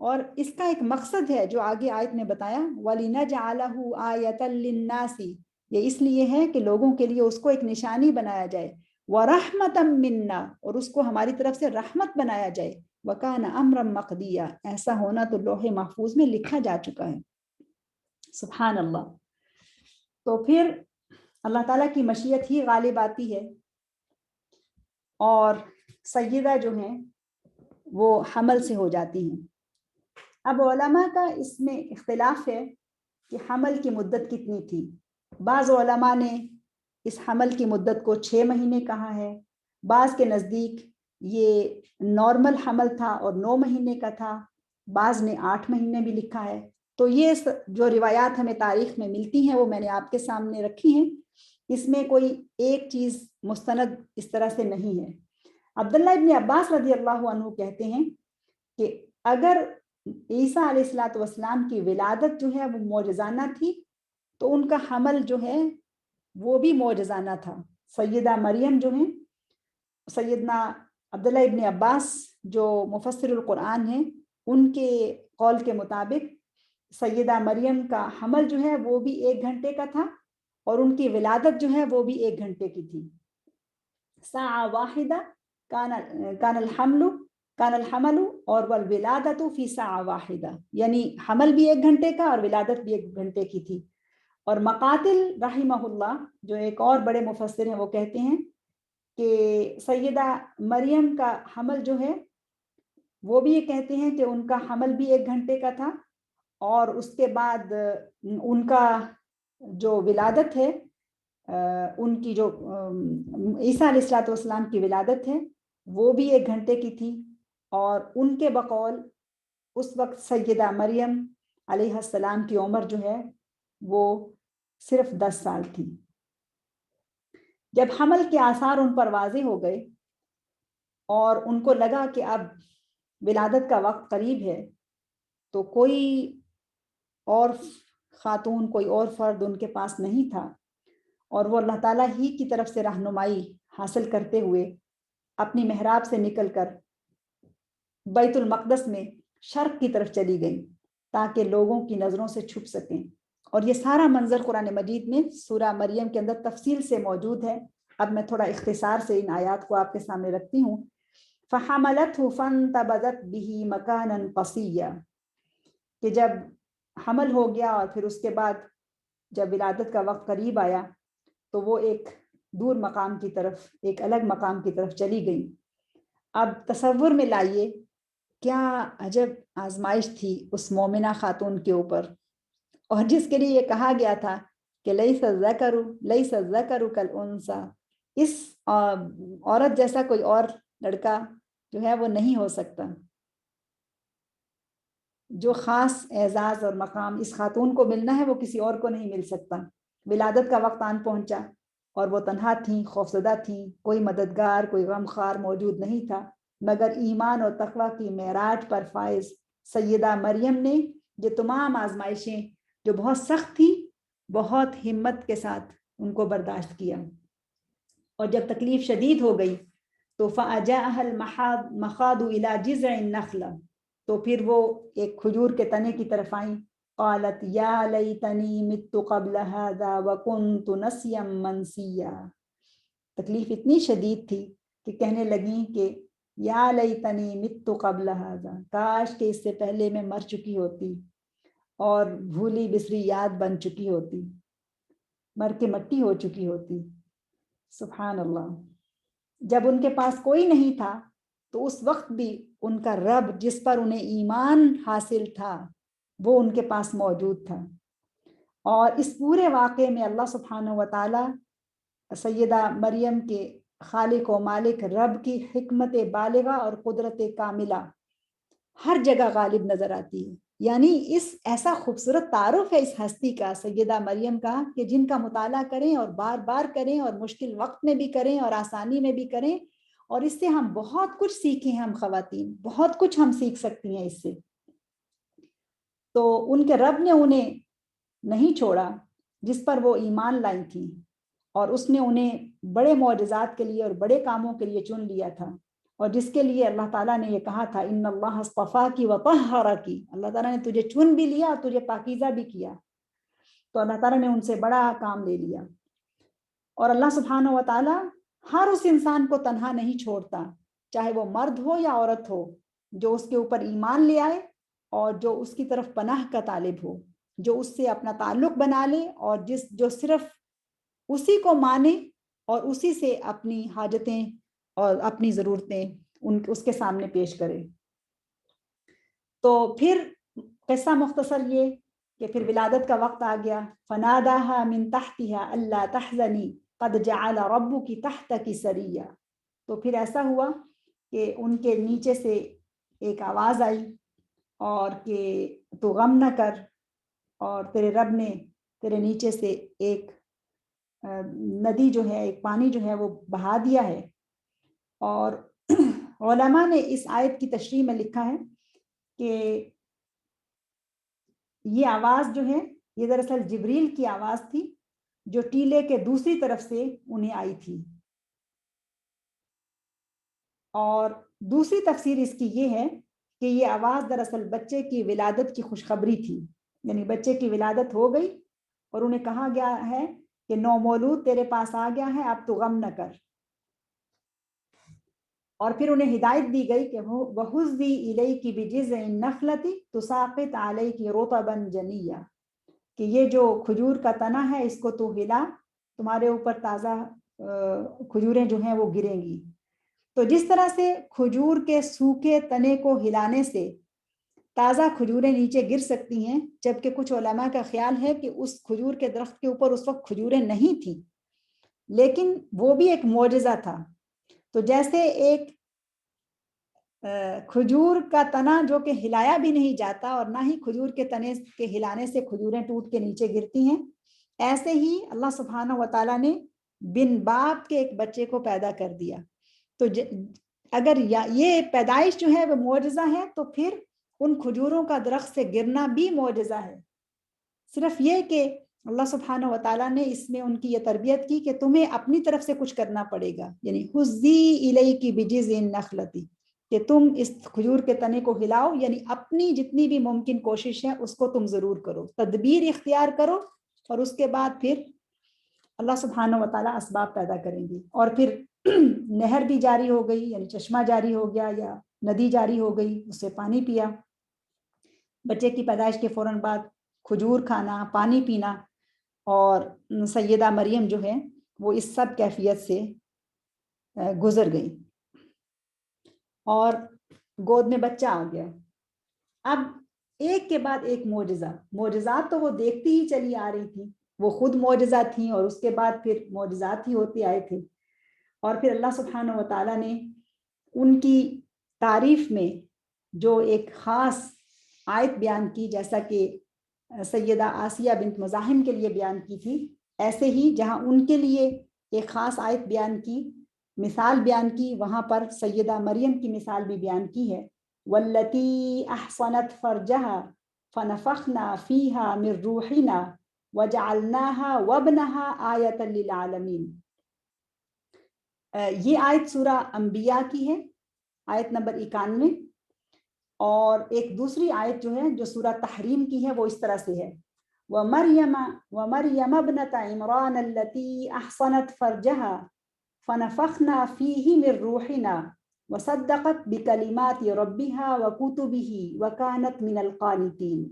Speaker 1: اور اس کا ایک مقصد ہے جو آگے آیت میں بتایا، وَلِنَجْعَلَهُ آیَةً لِلنَّاسِ، یہ اس لیے ہے کہ لوگوں کے لیے اس کو ایک نشانی بنایا جائے، وَرَحْمَةً مِنَّا، اور اس کو ہماری طرف سے رحمت بنایا جائے، وَكَانَ أَمْرًا مَقْضِيًّا، ایسا ہونا تو لوح محفوظ میں لکھا جا چکا ہے۔ سبحان اللہ۔ تو پھر اللہ تعالیٰ کی مشیت ہی غالب آتی ہے، اور سیدہ جو ہیں وہ حمل سے ہو جاتی ہیں۔ اب علماء کا اس میں اختلاف ہے کہ حمل کی مدت کتنی تھی. بعض علماء نے اس حمل کی مدت کو 6 مہینے کہا ہے، بعض کے نزدیک یہ نارمل حمل تھا اور 9 مہینے کا تھا، بعض نے 8 مہینے بھی لکھا ہے. تو یہ جو روایات ہمیں تاریخ میں ملتی ہیں وہ میں نے آپ کے سامنے رکھی ہیں. اس میں کوئی ایک چیز مستند اس طرح سے نہیں ہے. عبداللہ ابن عباس رضی اللہ عنہ کہتے ہیں کہ اگر عیسیٰ علیہ الصلوۃ والسلام کی ولادت جو ہے وہ معجزانہ تھی تو ان کا حمل جو ہے وہ بھی معجزانہ تھا. سیدہ مریم جو ہیں، سیدنا عبداللہ ابن عباس جو مفسر القرآن ہیں، ان کے قول کے مطابق سیدہ مریم کا حمل جو ہے وہ بھی 1 گھنٹے کا تھا اور ان کی ولادت جو ہے وہ بھی 1 گھنٹے کی تھی. ساعہ واحدہ کان الحمل اور والولادت فی ساعہ واحدہ، یعنی حمل بھی 1 گھنٹے کا اور ولادت بھی 1 گھنٹے کی تھی. اور مقاتل رحمہ اللہ جو ایک اور بڑے مفسر ہیں وہ کہتے ہیں کہ سیدہ مریم کا حمل جو ہے وہ بھی یہ کہتے ہیں کہ ان کا حمل بھی 1 گھنٹے کا تھا اور اس کے بعد ان کا جو ولادت ہے، ان کی جو عیسیٰ علیہ الصلوۃ والسلام کی ولادت ہے وہ بھی 1 گھنٹے کی تھی. اور ان کے بقول اس وقت سیدہ مریم علیہ السلام کی عمر جو ہے وہ صرف 10 سال تھی. جب حمل کے آثار ان پر واضح ہو گئے اور ان کو لگا کہ اب ولادت کا وقت قریب ہے، تو کوئی اور خاتون، کوئی اور فرد ان کے پاس نہیں تھا اور وہ اللہ تعالیٰ ہی کی طرف سے رہنمائی حاصل کرتے ہوئے اپنی محراب سے نکل کر بیت المقدس میں شرق کی طرف چلی گئیں تاکہ لوگوں کی نظروں سے چھپ سکیں. اور یہ سارا منظر قرآن مجید میں سورہ مریم کے اندر تفصیل سے موجود ہے. اب میں تھوڑا اختصار سے ان آیات کو آپ کے سامنے رکھتی ہوں. فَحَمَلَتْهُ فَانْتَبَذَتْ بِهِ مَكَانًا قَصِيًّا، کہ جب حمل ہو گیا اور پھر اس کے بعد جب ولادت کا وقت قریب آیا تو وہ ایک دور مقام کی طرف، ایک الگ مقام کی طرف چلی گئی. اب تصور میں لائیے کیا عجب آزمائش تھی اس مومنہ خاتون کے اوپر، اور جس کے لیے یہ کہا گیا تھا کہ لیس الذکر کالانثی، اس عورت جیسا کوئی اور لڑکا جو ہے وہ نہیں ہو سکتا. جو خاص اعزاز اور مقام اس خاتون کو ملنا ہے وہ کسی اور کو نہیں مل سکتا. ولادت کا وقت آن پہنچا اور وہ تنہا تھیں، خوفزدہ تھیں، کوئی مددگار، کوئی غمخوار موجود نہیں تھا، مگر ایمان اور تقوی کی معراج پر فائز سیدہ مریم نے یہ تمام آزمائشیں جو بہت سخت تھیں بہت ہمت کے ساتھ ان کو برداشت کیا. اور جب تکلیف شدید ہو گئی تو فَأَجَاءَهَا الْمَخَاضُ إِلَى جِذْعِ النَّخْلَةِ، تو پھر وہ ایک کھجور کے تنے کی طرف آئیں. قالت یا لیتنی مت قبل هذا وکنت نسیا منسیا، تکلیف اتنی شدید تھی کہ کہنے لگیں کہ یا لیتنی مت قبل هذا، کاش کہ اس سے پہلے میں مر چکی ہوتی اور بھولی بسری یاد بن چکی ہوتی، مر کے مٹی ہو چکی ہوتی. سبحان اللہ. جب ان کے پاس کوئی نہیں تھا تو اس وقت بھی ان کا رب جس پر انہیں ایمان حاصل تھا وہ ان کے پاس موجود تھا. اور اس پورے واقعے میں اللہ سبحانہ و تعالی سیدہ مریم کے خالق و مالک رب کی حکمت بالغہ اور قدرت کاملہ ہر جگہ غالب نظر آتی ہے. یعنی اس ایسا خوبصورت تعارف ہے اس ہستی کا، سیدہ مریم کا، کہ جن کا مطالعہ کریں اور بار بار کریں اور مشکل وقت میں بھی کریں اور آسانی میں بھی کریں، اور اس سے ہم بہت کچھ سیکھیں. ہم خواتین بہت کچھ ہم سیکھ سکتی ہیں اس سے. تو ان کے رب نے انہیں نہیں چھوڑا جس پر وہ ایمان لائی تھیں، اور اس نے انہیں بڑے معجزات کے لیے اور بڑے کاموں کے لیے چن لیا تھا، اور جس کے لیے اللہ تعالیٰ نے یہ کہا تھا ان اللہ اصطفاکی وطہرکی، اللہ تعالیٰ نے تجھے چن بھی لیا اور تجھے پاکیزہ بھی کیا. تو اللہ تعالیٰ نے ان سے بڑا کام لے لیا. اور اللہ سبحانہ و تعالیٰ ہر اس انسان کو تنہا نہیں چھوڑتا، چاہے وہ مرد ہو یا عورت ہو، جو اس کے اوپر ایمان لے آئے اور جو اس کی طرف پناہ کا طالب ہو، جو اس سے اپنا تعلق بنا لے اور جو صرف اسی کو مانے اور اسی سے اپنی حاجتیں اور اپنی ضرورتیں اس کے سامنے پیش کرے. تو پھر قصہ مختصر یہ کہ پھر ولادت کا وقت آ گیا. فناداها من تحتها الا تحزني قد جعل ربك تحتك سريا. تو پھر ایسا ہوا کہ ان کے نیچے سے ایک آواز آئی اور کہ تو غم نہ کر، اور تیرے رب نے تیرے نیچے سے ایک ندی جو ہے، ایک پانی جو ہے وہ بہا دیا ہے. اور علماء نے اس آیت کی تشریح میں لکھا ہے کہ یہ آواز جو ہے یہ دراصل جبریل کی آواز تھی جو ٹیلے کے دوسری طرف سے انہیں آئی تھی. اور دوسری تفسیر اس کی یہ ہے کہ یہ آواز دراصل بچے کی ولادت کی خوشخبری تھی، یعنی بچے کی ولادت ہو گئی اور انہیں کہا گیا ہے کہ نومولود تیرے پاس آ گیا ہے، اب تو غم نہ کر. اور پھر انہیں ہدایت دی گئی کہ وَهُزِّي إِلَيْكِ بِجِذْعِ النَّخْلَةِ تُسَاقِطْ عَلَيْكِ رُطَبًا جَنِيًّا، کہ یہ جو کھجور کا تنا ہے اس کو تو ہلا، تمہارے اوپر تازہ کھجوریں جو ہیں وہ گریں گی. تو جس طرح سے کھجور کے سوکھے تنے کو ہلانے سے تازہ کھجوریں نیچے گر سکتی ہیں، جبکہ کچھ علماء کا خیال ہے کہ اس کھجور کے درخت کے اوپر اس وقت کھجوریں نہیں تھیں، لیکن وہ بھی ایک معجزہ تھا. تو جیسے ایک کھجور کا تنا جو کہ ہلایا بھی نہیں جاتا اور نہ ہی کھجور کے تنے کے ہلانے سے کھجوریں ٹوٹ کے نیچے گرتی ہیں، ایسے ہی اللہ سبحانہ و تعالیٰ نے بن باپ کے ایک بچے کو پیدا کر دیا. تو اگر یہ پیدائش جو ہے وہ معجزہ ہے تو پھر ان کھجوروں کا درخت سے گرنا بھی معجزہ ہے. صرف یہ کہ اللہ سبحانہ و تعالیٰ نے اس میں ان کی یہ تربیت کی کہ تمہیں اپنی طرف سے کچھ کرنا پڑے گا، یعنی حُزِّي إِلَيْكِ بِجِذْعِ النَّخْلَةِ، کہ تم اس کھجور کے تنے کو ہلاؤ، یعنی اپنی جتنی بھی ممکن کوشش ہے اس کو تم ضرور کرو، تدبیر اختیار کرو، اور اس کے بعد پھر اللہ سبحانہ و تعالیٰ اسباب پیدا کریں گی. اور پھر نہر بھی جاری ہو گئی، یعنی چشمہ جاری ہو گیا یا ندی جاری ہو گئی، اس سے پانی پیا. بچے کی پیدائش کے فوراً بعد کھجور کھانا، پانی پینا، اور سیدہ مریم جو ہے وہ اس سب کیفیت سے گزر گئی اور گود میں بچہ آ گیا. اب ایک کے بعد ایک معجزات تو وہ دیکھتی ہی چلی آ رہی تھی، وہ خود معجزہ تھیں اور اس کے بعد پھر معجزات ہی ہوتے آئے تھے. اور پھر اللہ سبحانہ و تعالیٰ نے ان کی تعریف میں جو ایک خاص آیت بیان کی، جیسا کہ سیدہ آسیہ بنت مزاحم کے لیے بیان کی تھی، ایسے ہی جہاں ان کے لیے ایک خاص آیت بیان کی، مثال بیان کی، وہاں پر سیدہ مریم کی مثال بھی بیان کی ہے. والتی احصنت فرجها فنفخنا فيها من روحنا وجعلناها وابنها آیة للعالمین. یہ آیت سورہ انبیاء کی ہے، آیت نمبر 91. اور ایک دوسری آیت جو ہے جو سورہ تحریم کی ہے وہ اس طرح سے ہے، وَمَرْيَمَ ابْنَتَ عِمْرَانَ الَّتِي أَحْصَنَتْ فَرْجَهَا فَنَفَخْنَا فِيهِ مِنْ رُوحِنَا وَصَدَّقَتْ بِكَلِمَاتِ رَبِّهَا وَكُتُبِهِ وَكَانَتْ مِنَ الْقَانِتِينَ.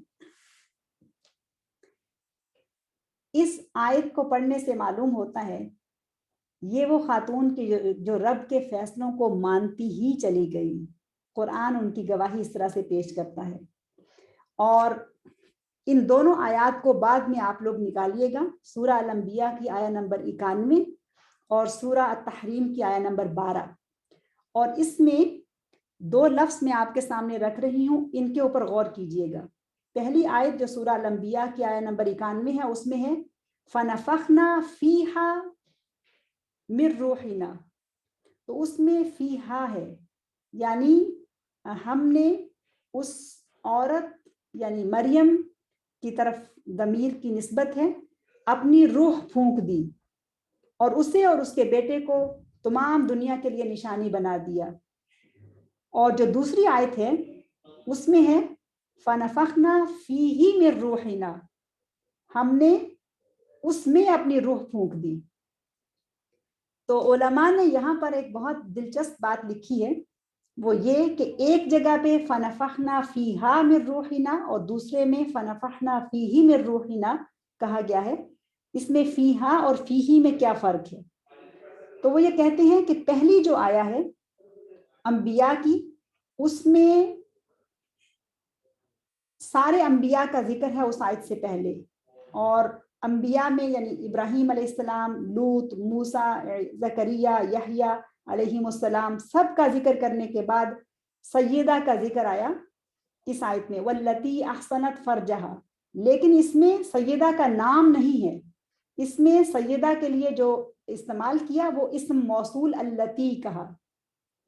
Speaker 1: اس آیت کو پڑھنے سے معلوم ہوتا ہے یہ وہ خاتون کی جو رب کے فیصلوں کو مانتی ہی چلی گئی. قرآن ان کی گواہی اس طرح سے پیش کرتا ہے. اور ان دونوں آیات کو بعد میں آپ لوگ نکالیے گا، سورہ الانبیاء کی آیہ نمبر 91 اور سورہ التحریم کی آیہ نمبر 12. اور اس میں دو لفظ میں آپ کے سامنے رکھ رہی ہوں، ان کے اوپر غور کیجئے گا. پہلی آیت جو سورہ الانبیاء کی آیہ نمبر 91 ہے، اس میں ہے فَنَفَخْنَا فِيهَا مِن روحنا، تو اس میں فیہا ہے، یعنی ہم نے اس عورت یعنی مریم کی طرف ضمیر کی نسبت ہے، اپنی روح پھونک دی اور اسے اور اس کے بیٹے کو تمام دنیا کے لیے نشانی بنا دیا. اور جو دوسری آیت ہے اس میں ہے فَنَفَخْنَا فِيهِ مِن روحنا، ہم نے اس میں اپنی روح پھونک دی. تو علماء نے یہاں پر ایک بہت دلچسپ بات لکھی ہے، وہ یہ کہ ایک جگہ پہ فَنَفَخْنَا فِيهَا مِن روحنا اور دوسرے میں فَنَفَخْنَا فِيهِ مِن روحنا کہا گیا ہے. اس میں فیہا اور فیہی میں کیا فرق ہے؟ تو وہ یہ کہتے ہیں کہ پہلی جو آیا ہے انبیاء کی، اس میں سارے انبیاء کا ذکر ہے اس آیت سے پہلے، اور انبیاء میں یعنی ابراہیم علیہ السلام، لوط، موسیٰ، زکریا، یحییٰ علیہم السلام سب کا ذکر کرنے کے بعد سیدہ کا ذکر آیا اس آیت میں، واللتی احسنت فرجہا، لیکن اس میں سیدہ کا نام نہیں ہے، اس میں سیدہ کے لیے جو استعمال کیا وہ اسم موصول اللتی کہا،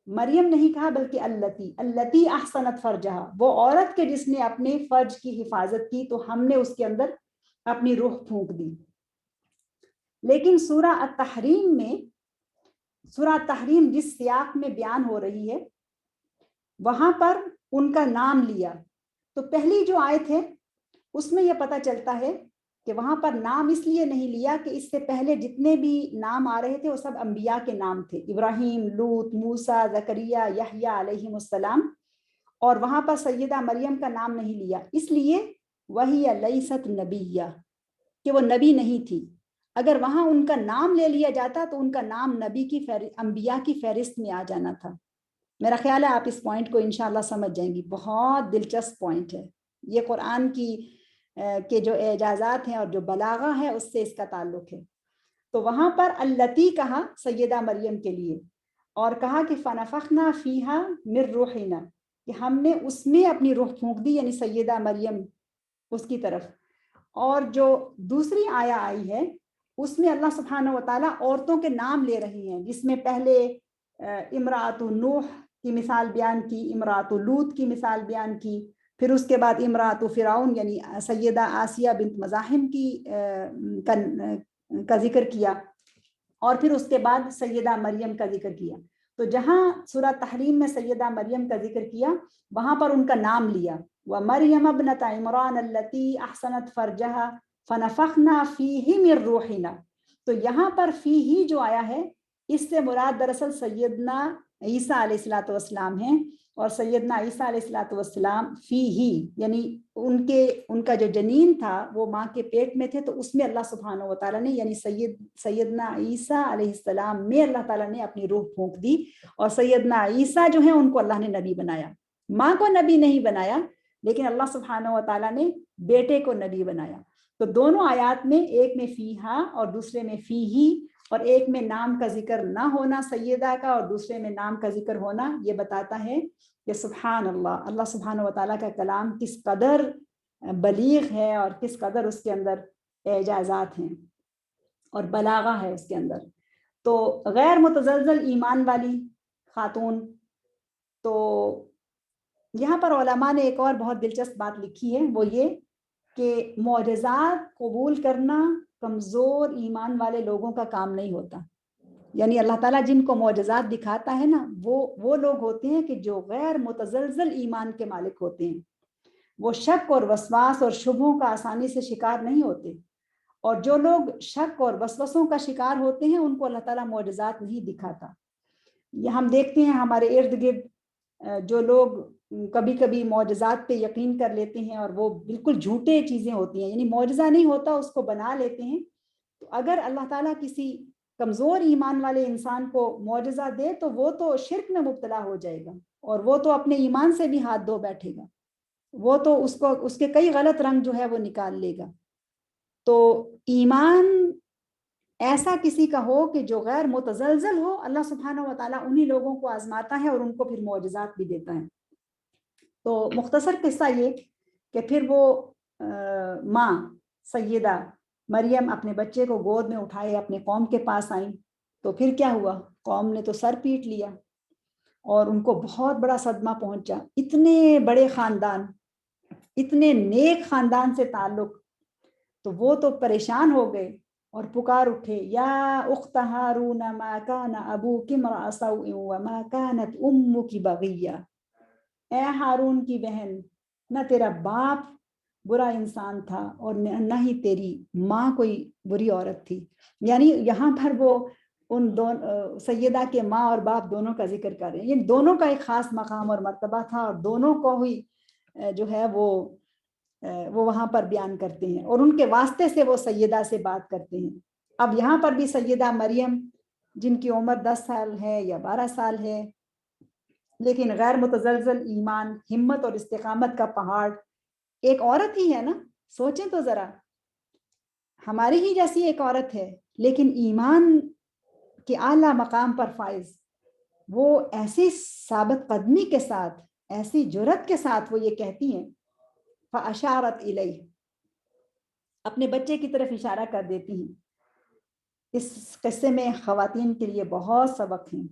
Speaker 1: مریم نہیں کہا بلکہ اللتی احسنت فرجہا، وہ عورت کے جس نے اپنے فرج کی حفاظت کی تو ہم نے اس کے اندر اپنی روح پھونک دی۔ لیکن سورہ التحریم میں، سورہ التحریم جس سیاق میں بیان ہو رہی ہے وہاں پر ان کا نام لیا، تو پہلی جو آیت ہے اس میں یہ پتہ چلتا ہے کہ وہاں پر نام اس لیے نہیں لیا کہ اس سے پہلے جتنے بھی نام آ رہے تھے وہ سب انبیاء کے نام تھے، ابراہیم، لوط، موسیٰ، زکریا، یحییٰ علیہم السلام، اور وہاں پر سیدہ مریم کا نام نہیں لیا، اس لیے وہی لیست نبیہ، کہ وہ نبی نہیں تھی۔ اگر وہاں ان کا نام لے لیا جاتا تو ان کا نام نبی کی انبیاء کی فہرست میں آ جانا تھا۔ میرا خیال ہے آپ اس پوائنٹ کو انشاءاللہ سمجھ جائیں گی، بہت دلچسپ پوائنٹ ہے یہ، قرآن کی کے جو اعجازات ہیں اور جو بلاغہ ہے اس سے اس کا تعلق ہے۔ تو وہاں پر اللتی کہا سیدہ مریم کے لیے، اور کہا کہ فنفخنا فیہا من روحنا، کہ ہم نے اس میں اپنی روح پھونک دی، یعنی سیدہ مریم اس کی طرف۔ اور جو دوسری آیا آئی ہے اس میں اللہ سبحانہ وتعالیٰ عورتوں کے نام لے رہی ہیں، جس میں پہلے امرأۃ نوح کی مثال بیان کی، امرأۃ لوط کی مثال بیان کی، پھر اس کے بعد امرأۃ فرعون یعنی سیدہ آسیہ بنت مزاحم کی کا ذکر کیا، اور پھر اس کے بعد سیدہ مریم کا ذکر کیا۔ تو جہاں سورہ تحریم میں سیدہ مریم کا ذکر کیا وہاں پر ان کا نام لیا، وَمَرْيَمَ ابْنَتَ عِمْرَانَ الَّتِي أَحْسَنَتْ فَرْجَهَا فَنَفَخْنَا فِيهِ مِن رُّوحِنَا، تو یہاں پر فیہ جو آیا ہے اس سے مراد دراصل سیدنا عیسیٰ علیہ السلام ہیں، اور سیدنا عیسیٰ علیہ السلام فیہ یعنی ان کا جو جنین تھا وہ ماں کے پیٹ میں تھے، تو اس میں اللہ سبحانہ وتعالیٰ نے یعنی سیدنا عیسیٰ علیہ السلام میں اللہ تعالیٰ نے اپنی روح پھونک دی، اور سیدنا عیسیٰ جو ہیں ان کو اللہ نے نبی بنایا، ماں کو نبی نہیں بنایا لیکن اللہ سبحانہ وتعالیٰ نے بیٹے کو نبی بنایا۔ تو دونوں آیات میں، ایک میں فیہا اور دوسرے میں فیہی، اور ایک میں نام کا ذکر نہ ہونا سیدہ کا اور دوسرے میں نام کا ذکر ہونا، یہ بتاتا ہے کہ سبحان اللہ، اللہ سبحانہ وتعالیٰ کا کلام کس قدر بلیغ ہے اور کس قدر اس کے اندر اعجازات ہیں اور بلاغہ ہے اس کے اندر۔ تو غیر متزلزل ایمان والی خاتون، تو یہاں پر علماء نے ایک اور بہت دلچسپ بات لکھی ہے، وہ یہ کہ معجزات قبول کرنا کمزور ایمان والے لوگوں کا کام نہیں ہوتا، یعنی اللہ تعالیٰ جن کو معجزات دکھاتا ہے نا وہ لوگ ہوتے ہیں کہ جو غیر متزلزل ایمان کے مالک ہوتے ہیں، وہ شک اور وسواس اور شبہوں کا آسانی سے شکار نہیں ہوتے، اور جو لوگ شک اور وسوسوں کا شکار ہوتے ہیں ان کو اللہ تعالیٰ معجزات نہیں دکھاتا۔ یہ ہم دیکھتے ہیں ہمارے ارد گرد جو لوگ کبھی کبھی معجزات پہ یقین کر لیتے ہیں اور وہ بالکل جھوٹے چیزیں ہوتی ہیں، یعنی معجزہ نہیں ہوتا اس کو بنا لیتے ہیں، تو اگر اللہ تعالیٰ کسی کمزور ایمان والے انسان کو معجزہ دے تو وہ تو شرک میں مبتلا ہو جائے گا، اور وہ تو اپنے ایمان سے بھی ہاتھ دھو بیٹھے گا، وہ تو اس کے کئی غلط رنگ جو ہے وہ نکال لے گا۔ تو ایمان ایسا کسی کا ہو کہ جو غیر متزلزل ہو، اللہ سبحانہ وتعالیٰ انہی لوگوں کو آزماتا ہے اور ان کو پھر معجزات بھی دیتا ہے۔ تو مختصر قصہ یہ کہ پھر وہ ماں سیدہ مریم اپنے بچے کو گود میں اٹھائے اپنے قوم کے پاس آئیں، تو پھر کیا ہوا، قوم نے تو سر پیٹ لیا اور ان کو بہت بڑا صدمہ پہنچا، اتنے بڑے خاندان، اتنے نیک خاندان سے تعلق، تو وہ تو پریشان ہو گئے اور پکار اٹھے، یا اخت ہارون ما کان ابوک امرأ سوء وما کانت امک بغیہ، اے ہارون کی بہن، نہ تیرا باپ برا انسان تھا اور نہ ہی تیری ماں کوئی بری عورت تھی۔ یعنی یہاں پر وہ ان دونوں سیدہ کے ماں اور باپ دونوں کا ذکر کر رہے ہیں، یعنی دونوں کا ایک خاص مقام اور مرتبہ تھا، اور دونوں کو ہی جو ہے وہ وہاں پر بیان کرتے ہیں، اور ان کے واسطے سے وہ سیدہ سے بات کرتے ہیں۔ اب یہاں پر بھی سیدہ مریم جن کی عمر 10 سال ہے یا 12 سال ہے، لیکن غیر متزلزل ایمان، ہمت اور استقامت کا پہاڑ، ایک عورت ہی ہے نا, سوچیں تو ذرا, ہماری ہی جیسی ایک عورت ہے, لیکن ایمان کے اعلیٰ مقام پر فائز, وہ ایسی ثابت قدمی کے ساتھ, ایسی جرأت کے ساتھ وہ یہ کہتی ہیں, فاشارت الیہ, اپنے بچے کی طرف اشارہ کر دیتی ہیں. اس قصے میں خواتین کے لیے بہت سبق ہیں.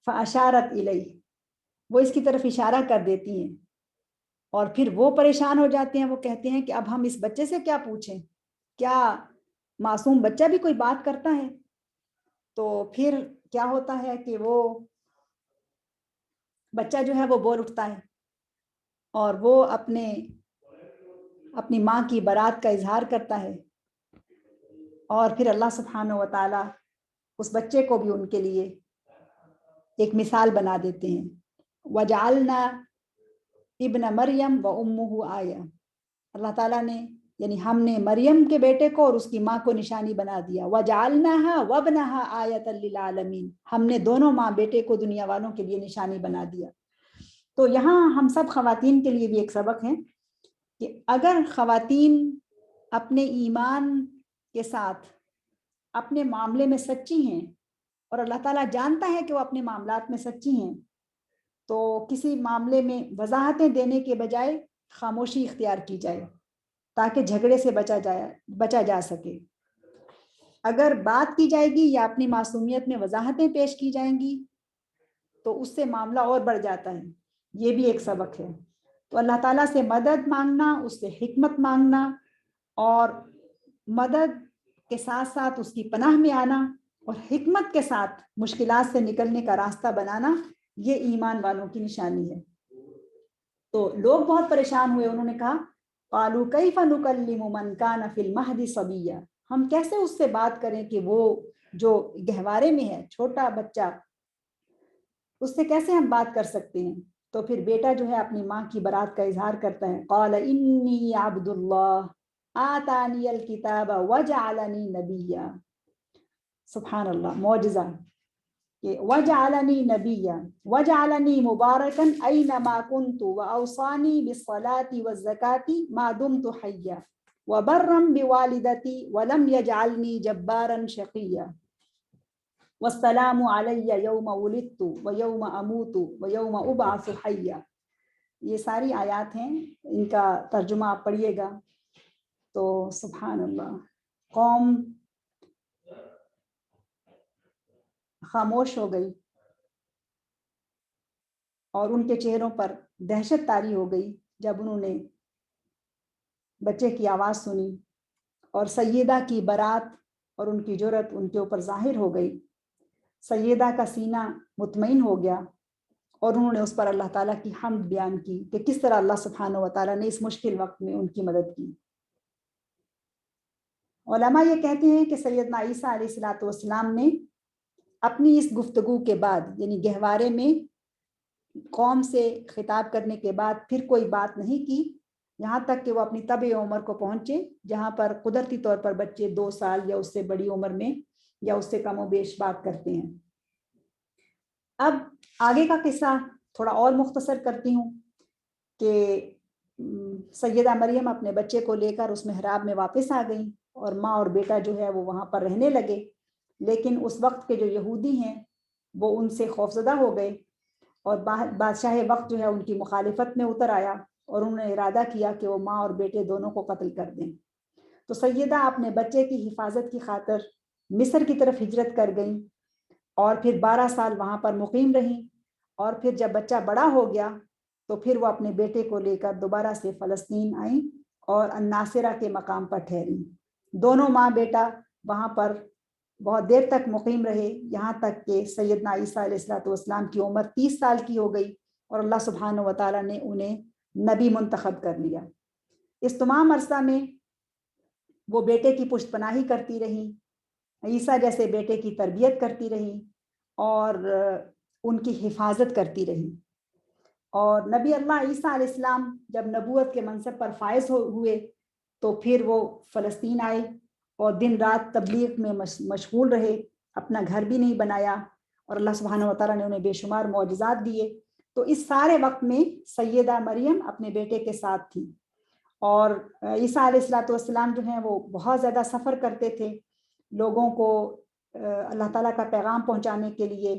Speaker 1: فاشارت الیہ, وہ اس کی طرف اشارہ کر دیتی ہیں, اور پھر وہ پریشان ہو جاتے ہیں. وہ کہتے ہیں کہ اب ہم اس بچے سے کیا پوچھیں, کیا معصوم بچہ بھی کوئی بات کرتا ہے؟ تو پھر کیا ہوتا ہے کہ وہ بچہ جو ہے وہ بول اٹھتا ہے, اور وہ اپنی ماں کی برات کا اظہار کرتا ہے. اور پھر اللہ سبحانہ و تعالیٰ اس بچے کو بھی ان کے لیے ایک مثال بنا دیتے ہیں. وجعلنا ابن مریم و امہ آیہ, اللہ تعالیٰ نے یعنی ہم نے مریم کے بیٹے کو اور اس کی ماں کو نشانی بنا دیا. وجعلناها وابنها آیۃ للعالمین, ہم نے دونوں ماں بیٹے کو دنیا والوں کے لیے نشانی بنا دیا. تو یہاں ہم سب خواتین کے لیے بھی ایک سبق ہے کہ اگر خواتین اپنے ایمان کے ساتھ اپنے معاملے میں سچی ہیں, اور اللہ تعالیٰ جانتا ہے کہ وہ اپنے معاملات میں سچی ہیں, تو کسی معاملے میں وضاحتیں دینے کے بجائے خاموشی اختیار کی جائے تاکہ جھگڑے سے بچا جا سکے. اگر بات کی جائے گی یا اپنی معصومیت میں وضاحتیں پیش کی جائیں گی تو اس سے معاملہ اور بڑھ جاتا ہے. یہ بھی ایک سبق ہے. تو اللہ تعالیٰ سے مدد مانگنا, اس سے حکمت مانگنا, اور مدد کے ساتھ ساتھ اس کی پناہ میں آنا, اور حکمت کے ساتھ مشکلات سے نکلنے کا راستہ بنانا, یہ ایمان والوں کی نشانی ہے. تو لوگ بہت پریشان ہوئے. انہوں نے کہا قالوا کیف نکلم من کان فی المہد صبیا, ہم کیسے اس سے بات کریں کہ وہ جو گہوارے میں ہے, چھوٹا بچہ, اس سے کیسے ہم بات کر سکتے ہیں؟ تو پھر بیٹا جو ہے اپنی ماں کی برات کا اظہار کرتا ہے. قال انی عبد اللہ آتانی الکتاب وجعلنی نبیا. سبحان اللہ, معجزہ کہ وجعلنی نبیا وجعلنی مبارکا اینما کنت واوصانی بالصلاة والزکاة ما دمت حیا وبرا بوالدتی ولم یجعلنی جبارا شقیا والسلام علی یوم ولدت ویوم اموت ویوم ابعث حیا. یہ ساری آیات ہیں, ان کا ترجمہ آپ پڑھیے گا تو سبحان اللہ, قوم خاموش ہو گئی اور ان کے چہروں پر دہشت طاری ہو گئی جب انہوں نے بچے کی آواز سنی, اور سیدہ کی برات اور ان کی جرأت ان کے اوپر ظاہر ہو گئی. سیدہ کا سینہ مطمئن ہو گیا, اور انہوں نے اس پر اللہ تعالیٰ کی حمد بیان کی کہ کس طرح اللہ سبحانہ و تعالیٰ نے اس مشکل وقت میں ان کی مدد کی. علماء یہ کہتے ہیں کہ سیدنا عیسیٰ علیہ الصلوۃ والسلام نے اپنی اس گفتگو کے بعد, یعنی گہوارے میں قوم سے خطاب کرنے کے بعد پھر کوئی بات نہیں کی, یہاں تک کہ وہ اپنی طبع عمر کو پہنچے, جہاں پر قدرتی طور پر بچے 2 سال یا اس سے بڑی عمر میں یا اس سے کم و بیش بات کرتے ہیں. اب آگے کا قصہ تھوڑا اور مختصر کرتی ہوں کہ سیدہ مریم اپنے بچے کو لے کر اس محراب میں واپس آ گئیں, اور ماں اور بیٹا جو ہے وہ وہاں پر رہنے لگے. لیکن اس وقت کے جو یہودی ہیں وہ ان سے خوفزدہ ہو گئے, اور بادشاہ وقت جو ہے ان کی مخالفت میں اتر آیا, اور انہوں نے ارادہ کیا کہ وہ ماں اور بیٹے دونوں کو قتل کر دیں. تو سیدہ اپنے بچے کی حفاظت کی خاطر مصر کی طرف ہجرت کر گئیں, اور پھر 12 سال وہاں پر مقیم رہیں, اور پھر جب بچہ بڑا ہو گیا تو پھر وہ اپنے بیٹے کو لے کر دوبارہ سے فلسطین آئیں اور الناصرہ کے مقام پر ٹھہریں. دونوں ماں بیٹا وہاں پر بہت دیر تک مقیم رہے, یہاں تک کہ سیدنا عیسیٰ علیہ الصلوۃ والسلام کی عمر 30 سال کی ہو گئی, اور اللہ سبحانہ و تعالیٰ نے انہیں نبی منتخب کر لیا. اس تمام عرصہ میں وہ بیٹے کی پشت پناہی کرتی رہیں, عیسیٰ جیسے بیٹے کی تربیت کرتی رہیں, اور ان کی حفاظت کرتی رہیں. اور نبی اللہ عیسیٰ علیہ السلام جب نبوت کے منصب پر فائز ہوئے تو پھر وہ فلسطین آئے, اور دن رات تبلیغ میں مشغول رہے, اپنا گھر بھی نہیں بنایا, اور اللہ سبحانہ و تعالیٰ نے انہیں بے شمار معجزات دیے. تو اس سارے وقت میں سیدہ مریم اپنے بیٹے کے ساتھ تھی, اور عیسیٰ علیہ الصلوۃ والسلام جو ہیں وہ بہت زیادہ سفر کرتے تھے لوگوں کو اللہ تعالیٰ کا پیغام پہنچانے کے لیے،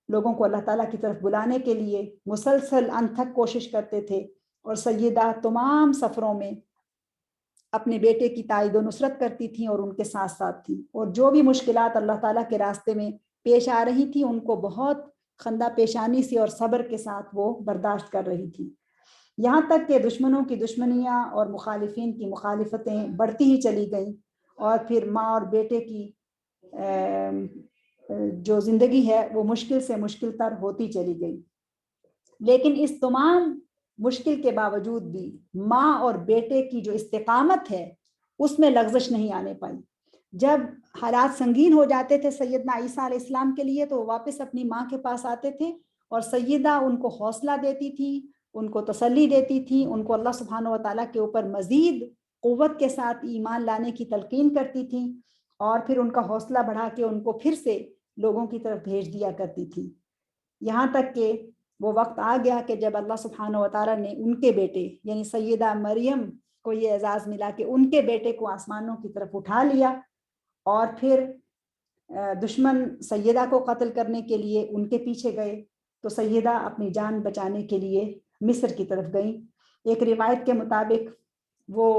Speaker 1: لوگوں کو اللہ تعالیٰ کی طرف بلانے کے لیے مسلسل انتھک کوشش کرتے تھے، اور سیدہ تمام سفروں میں اپنے بیٹے کی تائید و نصرت کرتی تھیں اور ان کے ساتھ ساتھ تھیں، اور جو بھی مشکلات اللہ تعالیٰ کے راستے میں پیش آ رہی تھیں ان کو بہت خندہ پیشانی سے اور صبر کے ساتھ وہ برداشت کر رہی تھیں، یہاں تک کہ دشمنوں کی دشمنیاں اور مخالفین کی مخالفتیں بڑھتی ہی چلی گئیں، اور پھر ماں اور بیٹے کی جو زندگی ہے وہ مشکل سے مشکل تر ہوتی چلی گئی۔ لیکن اس تمام مشکل کے باوجود بھی ماں اور بیٹے کی جو استقامت ہے اس میں لغزش نہیں آنے پائی۔ جب حالات سنگین ہو جاتے تھے سیدنا عیسیٰ علیہ السلام کے لیے تو وہ واپس اپنی ماں کے پاس آتے تھے، اور سیدہ ان کو حوصلہ دیتی تھی، ان کو تسلی دیتی تھی، ان کو اللہ سبحانہ و تعالیٰ کے اوپر مزید قوت کے ساتھ ایمان لانے کی تلقین کرتی تھی، اور پھر ان کا حوصلہ بڑھا کے ان کو پھر سے لوگوں کی طرف بھیج دیا کرتی تھی، یہاں تک کہ وہ وقت آ گیا کہ جب اللہ سبحانہ و تعالیٰ نے ان کے بیٹے یعنی سیدہ مریم کو یہ اعزاز ملا کہ ان کے بیٹے کو آسمانوں کی طرف اٹھا لیا، اور پھر دشمن سیدہ کو قتل کرنے کے لیے ان کے پیچھے گئے، تو سیدہ اپنی جان بچانے کے لیے مصر کی طرف گئیں۔ ایک روایت کے مطابق وہ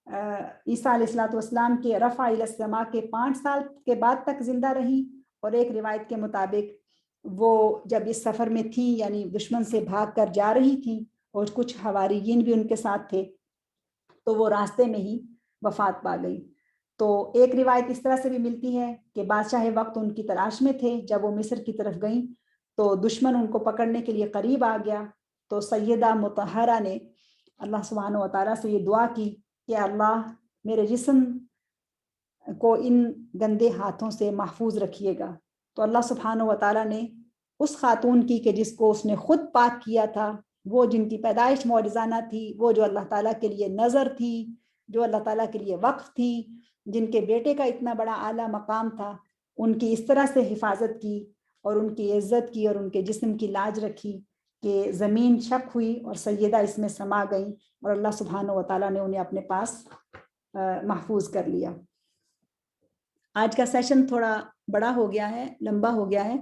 Speaker 1: عیسیٰ علیہ الصلوۃ والسلام کے رفع الی السماء کے 5 سال کے بعد تک زندہ رہیں، اور ایک روایت کے مطابق وہ جب اس سفر میں تھی یعنی دشمن سے بھاگ کر جا رہی تھیں اور کچھ حواریین بھی ان کے ساتھ تھے تو وہ راستے میں ہی وفات پا گئی۔ تو ایک روایت اس طرح سے بھی ملتی ہے کہ بادشاہ وقت ان کی تلاش میں تھے، جب وہ مصر کی طرف گئیں تو دشمن ان کو پکڑنے کے لیے قریب آ گیا، تو سیدہ مطہرہ نے اللہ سبحانہ و تعالیٰ سے یہ دعا کی کہ اللہ میرے جسم کو ان گندے ہاتھوں سے محفوظ رکھیے گا، تو اللہ سبحانہ و تعالیٰ نے اس خاتون کی کہ جس کو اس نے خود پاک کیا تھا، وہ جن کی پیدائش معجزانہ تھی، وہ جو اللہ تعالیٰ کے لیے نظر تھی، جو اللہ تعالیٰ کے لیے وقف تھی، جن کے بیٹے کا اتنا بڑا اعلیٰ مقام تھا، ان کی اس طرح سے حفاظت کی اور ان کی عزت کی اور ان کے جسم کی لاج رکھی کہ زمین شک ہوئی اور سیدہ اس میں سما گئی، اور اللہ سبحانہ و تعالیٰ نے انہیں اپنے پاس محفوظ کر لیا۔ آج کا سیشن تھوڑا بڑا ہو گیا ہے، لمبا ہو گیا ہے،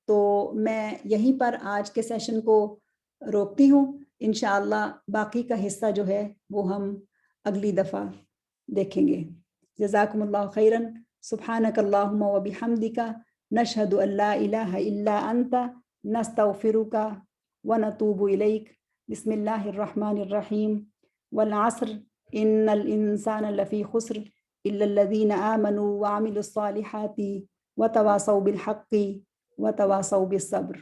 Speaker 1: تو میں یہیں پر آج کے سیشن کو روکتی ہوں، انشاءاللہ باقی کا حصہ جو ہے وہ ہم اگلی دفعہ دیکھیں گے۔ جزاکم اللہ خیراً، سبحانک اللہم و بحمدک، نشہد ان لا الہ الا انت، نستغفرک و نتوب الیک۔ بسم اللہ الرحمن الرحیم، والعصر ان الانسان لفی خسر الا الذین آمنوا وعملوا الصالحات وتواصوا بالحق وتواصوا بالصبر۔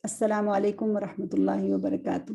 Speaker 1: السلام علیکم ورحمۃ اللہ وبرکاتہ۔